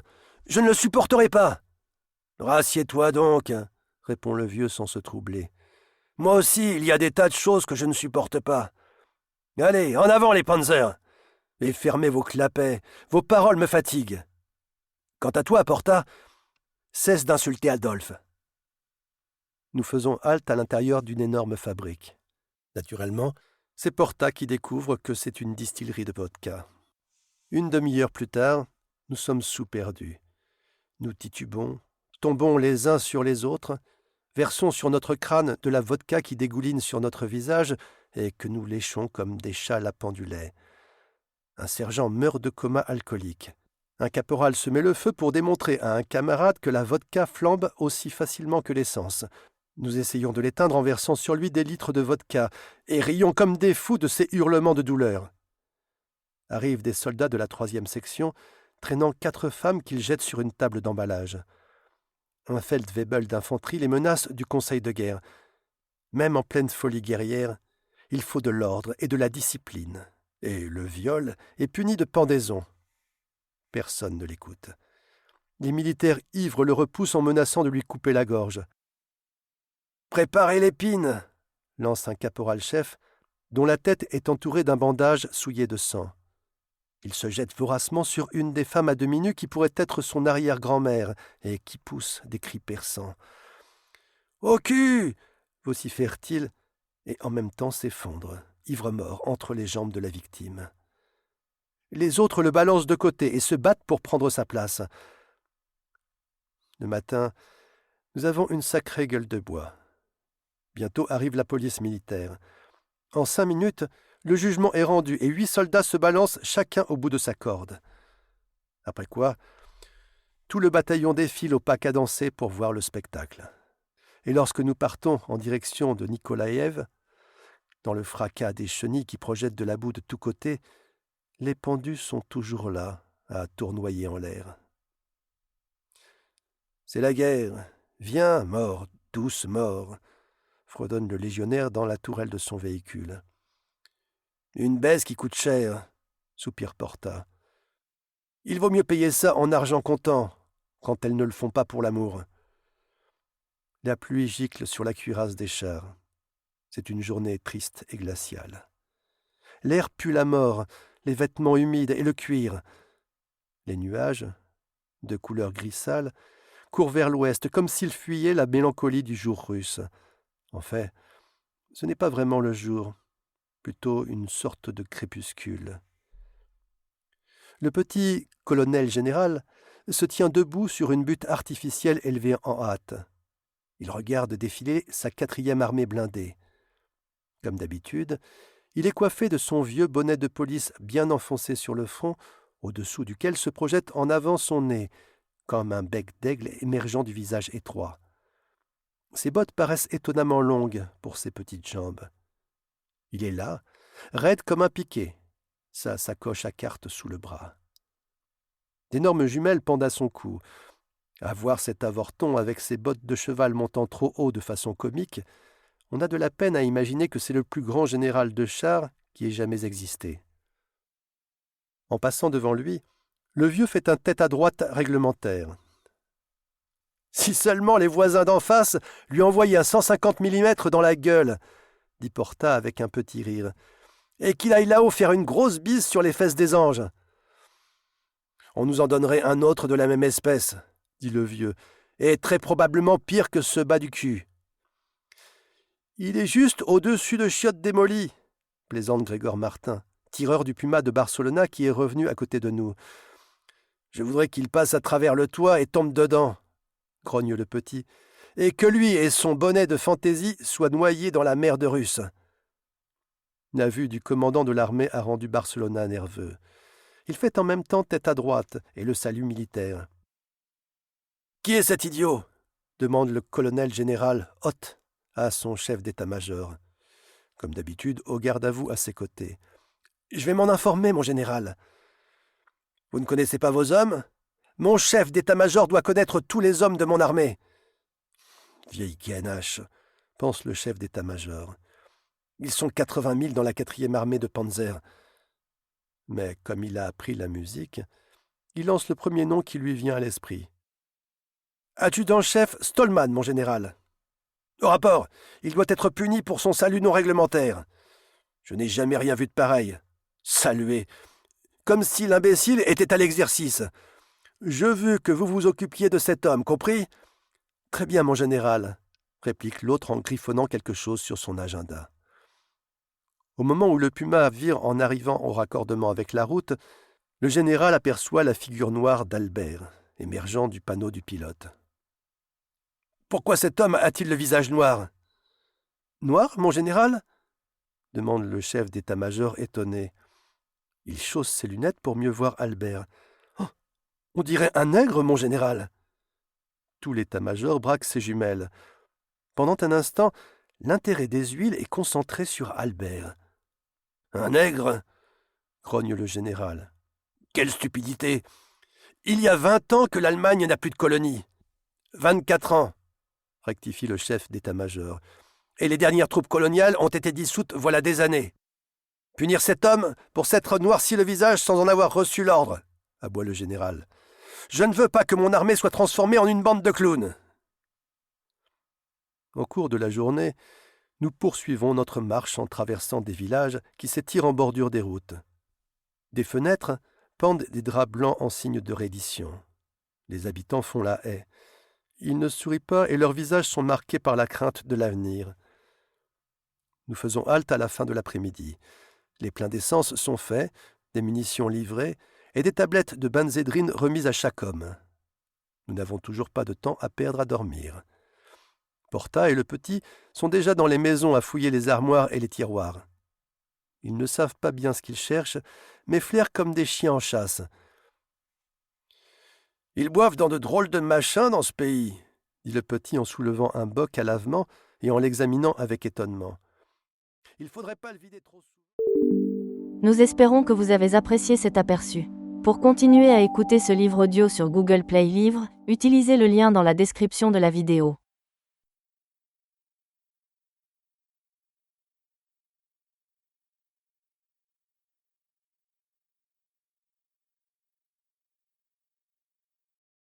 Je ne le supporterai pas. »« Rassieds-toi donc, » répond le vieux sans se troubler. « Moi aussi, il y a des tas de choses que je ne supporte pas. Allez, en avant les panzers. Et fermez vos clapets, vos paroles me fatiguent. Quant à toi, Porta, cesse d'insulter Adolphe. » Nous faisons halte à l'intérieur d'une énorme fabrique. Naturellement, c'est Porta qui découvre que c'est une distillerie de vodka. Une demi-heure plus tard, nous sommes sous-perdus. Nous titubons, tombons les uns sur les autres, versons sur notre crâne de la vodka qui dégouline sur notre visage et que nous léchons comme des chats à pendulets. Un sergent meurt de coma alcoolique. Un caporal se met le feu pour démontrer à un camarade que la vodka flambe aussi facilement que l'essence. Nous essayons de l'éteindre en versant sur lui des litres de vodka et rions comme des fous de ses hurlements de douleur. Arrivent des soldats de la 3e section, traînant 4 femmes qu'ils jettent sur une table d'emballage. Un feldwebel d'infanterie les menace du conseil de guerre. Même en pleine folie guerrière, il faut de l'ordre et de la discipline. Et le viol est puni de pendaison. Personne ne l'écoute. Les militaires ivres le repoussent en menaçant de lui couper la gorge. « Préparez l'épine !» lance un caporal-chef, dont la tête est entourée d'un bandage souillé de sang. Il se jette voracement sur une des femmes à demi nues qui pourrait être son arrière-grand-mère et qui pousse des cris perçants. « Au cul !» vocifère-t-il et en même temps s'effondre, ivre-mort, entre les jambes de la victime. Les autres le balancent de côté et se battent pour prendre sa place. Le matin, nous avons une sacrée gueule de bois. Bientôt arrive la police militaire. En 5 minutes, le jugement est rendu et 8 soldats se balancent chacun au bout de sa corde. Après quoi, tout le bataillon défile au pas cadencé pour voir le spectacle. Et lorsque nous partons en direction de Nikolaïev, dans le fracas des chenilles qui projettent de la boue de tous côtés, les pendus sont toujours là, à tournoyer en l'air. « C'est la guerre. Viens, mort, douce mort !» fredonne le légionnaire dans la tourelle de son véhicule. « Une baisse qui coûte cher, » soupire Porta. « Il vaut mieux payer ça en argent comptant, quand elles ne le font pas pour l'amour. » La pluie gicle sur la cuirasse des chars. C'est une journée triste et glaciale. L'air pue la mort, les vêtements humides et le cuir. Les nuages, de couleur gris sale, courent vers l'ouest comme s'ils fuyaient la mélancolie du jour russe. En fait, ce n'est pas vraiment le jour, plutôt une sorte de crépuscule. Le petit colonel général se tient debout sur une butte artificielle élevée en hâte. Il regarde défiler sa 4e armée blindée. Comme d'habitude, il est coiffé de son vieux bonnet de police bien enfoncé sur le front, au-dessous duquel se projette en avant son nez, comme un bec d'aigle émergeant du visage étroit. Ses bottes paraissent étonnamment longues pour ses petites jambes. Il est là, raide comme un piquet, sa sacoche à cartes sous le bras. D'énormes jumelles pendent à son cou. À voir cet avorton avec ses bottes de cheval montant trop haut de façon comique, on a de la peine à imaginer que c'est le plus grand général de chars qui ait jamais existé. En passant devant lui, le vieux fait un tête à droite réglementaire. « Si seulement les voisins d'en face lui envoyaient un 150 mm dans la gueule !» dit Porta avec un petit rire. « Et qu'il aille là-haut faire une grosse bise sur les fesses des anges !»« On nous en donnerait un autre de la même espèce, » dit le vieux, « et très probablement pire que ce bas du cul. »« Il est juste au-dessus de chiottes démolies, » plaisante Grégor Martin, tireur du Puma de Barcelona qui est revenu à côté de nous. « Je voudrais qu'il passe à travers le toit et tombe dedans, » grogne le petit, « et que lui et son bonnet de fantaisie soient noyés dans la mer de Russe. » La vue du commandant de l'armée a rendu Barcelona nerveux. Il fait en même temps tête à droite et le salue militaire. « Qui est cet idiot ?» demande le colonel général Hoth à son chef d'état-major. Comme d'habitude, au garde-à-vous à ses côtés. « Je vais m'en informer, mon général. »« Vous ne connaissez pas vos hommes ? Mon chef d'état-major doit connaître tous les hommes de mon armée. » Vieille ganache, pense le chef d'état-major. Ils sont 80 000 dans la 4e armée de Panzer. Mais comme il a appris la musique, il lance le premier nom qui lui vient à l'esprit. Adjudant-chef Stallman, mon général. Au rapport, il doit être puni pour son salut non réglementaire. Je n'ai jamais rien vu de pareil. Saluer, comme si l'imbécile était à l'exercice. Je veux que vous vous occupiez de cet homme, compris ? Très bien, mon général, réplique l'autre en griffonnant quelque chose sur son agenda. Au moment où le Puma vire en arrivant au raccordement avec la route, le général aperçoit la figure noire d'Albert, émergeant du panneau du pilote. « Pourquoi cet homme a-t-il le visage noir ?»« Noir, mon général ?» demande le chef d'état-major étonné. Il chausse ses lunettes pour mieux voir Albert. « Oh, on dirait un nègre, mon général !» Tout l'état-major braque ses jumelles. Pendant un instant, l'intérêt des huiles est concentré sur Albert. « Un nègre ?» grogne le général. « Quelle stupidité ! Il y a 20 ans que l'Allemagne n'a plus de colonies. 24 ans, rectifie le chef d'état-major. Et les dernières troupes coloniales ont été dissoutes voilà des années. Punir cet homme pour s'être noirci le visage sans en avoir reçu l'ordre, aboie le général. Je ne veux pas que mon armée soit transformée en une bande de clowns. Au cours de la journée, nous poursuivons notre marche en traversant des villages qui s'étirent en bordure des routes. Des fenêtres pendent des draps blancs en signe de reddition. Les habitants font la haie. Ils ne sourient pas et leurs visages sont marqués par la crainte de l'avenir. Nous faisons halte à la fin de l'après-midi. Les pleins d'essence sont faits, des munitions livrées et des tablettes de benzédrine remises à chaque homme. Nous n'avons toujours pas de temps à perdre à dormir. Porta et le petit sont déjà dans les maisons à fouiller les armoires et les tiroirs. Ils ne savent pas bien ce qu'ils cherchent, mais flairent comme des chiens en chasse. « Ils boivent dans de drôles de machins dans ce pays, » dit le petit en soulevant un boc à lavement et en l'examinant avec étonnement. « Il faudrait pas le vider trop souvent. »
Nous espérons que vous avez apprécié cet aperçu. Pour continuer à écouter ce livre audio sur Google Play Livres, utilisez le lien dans la description de la vidéo.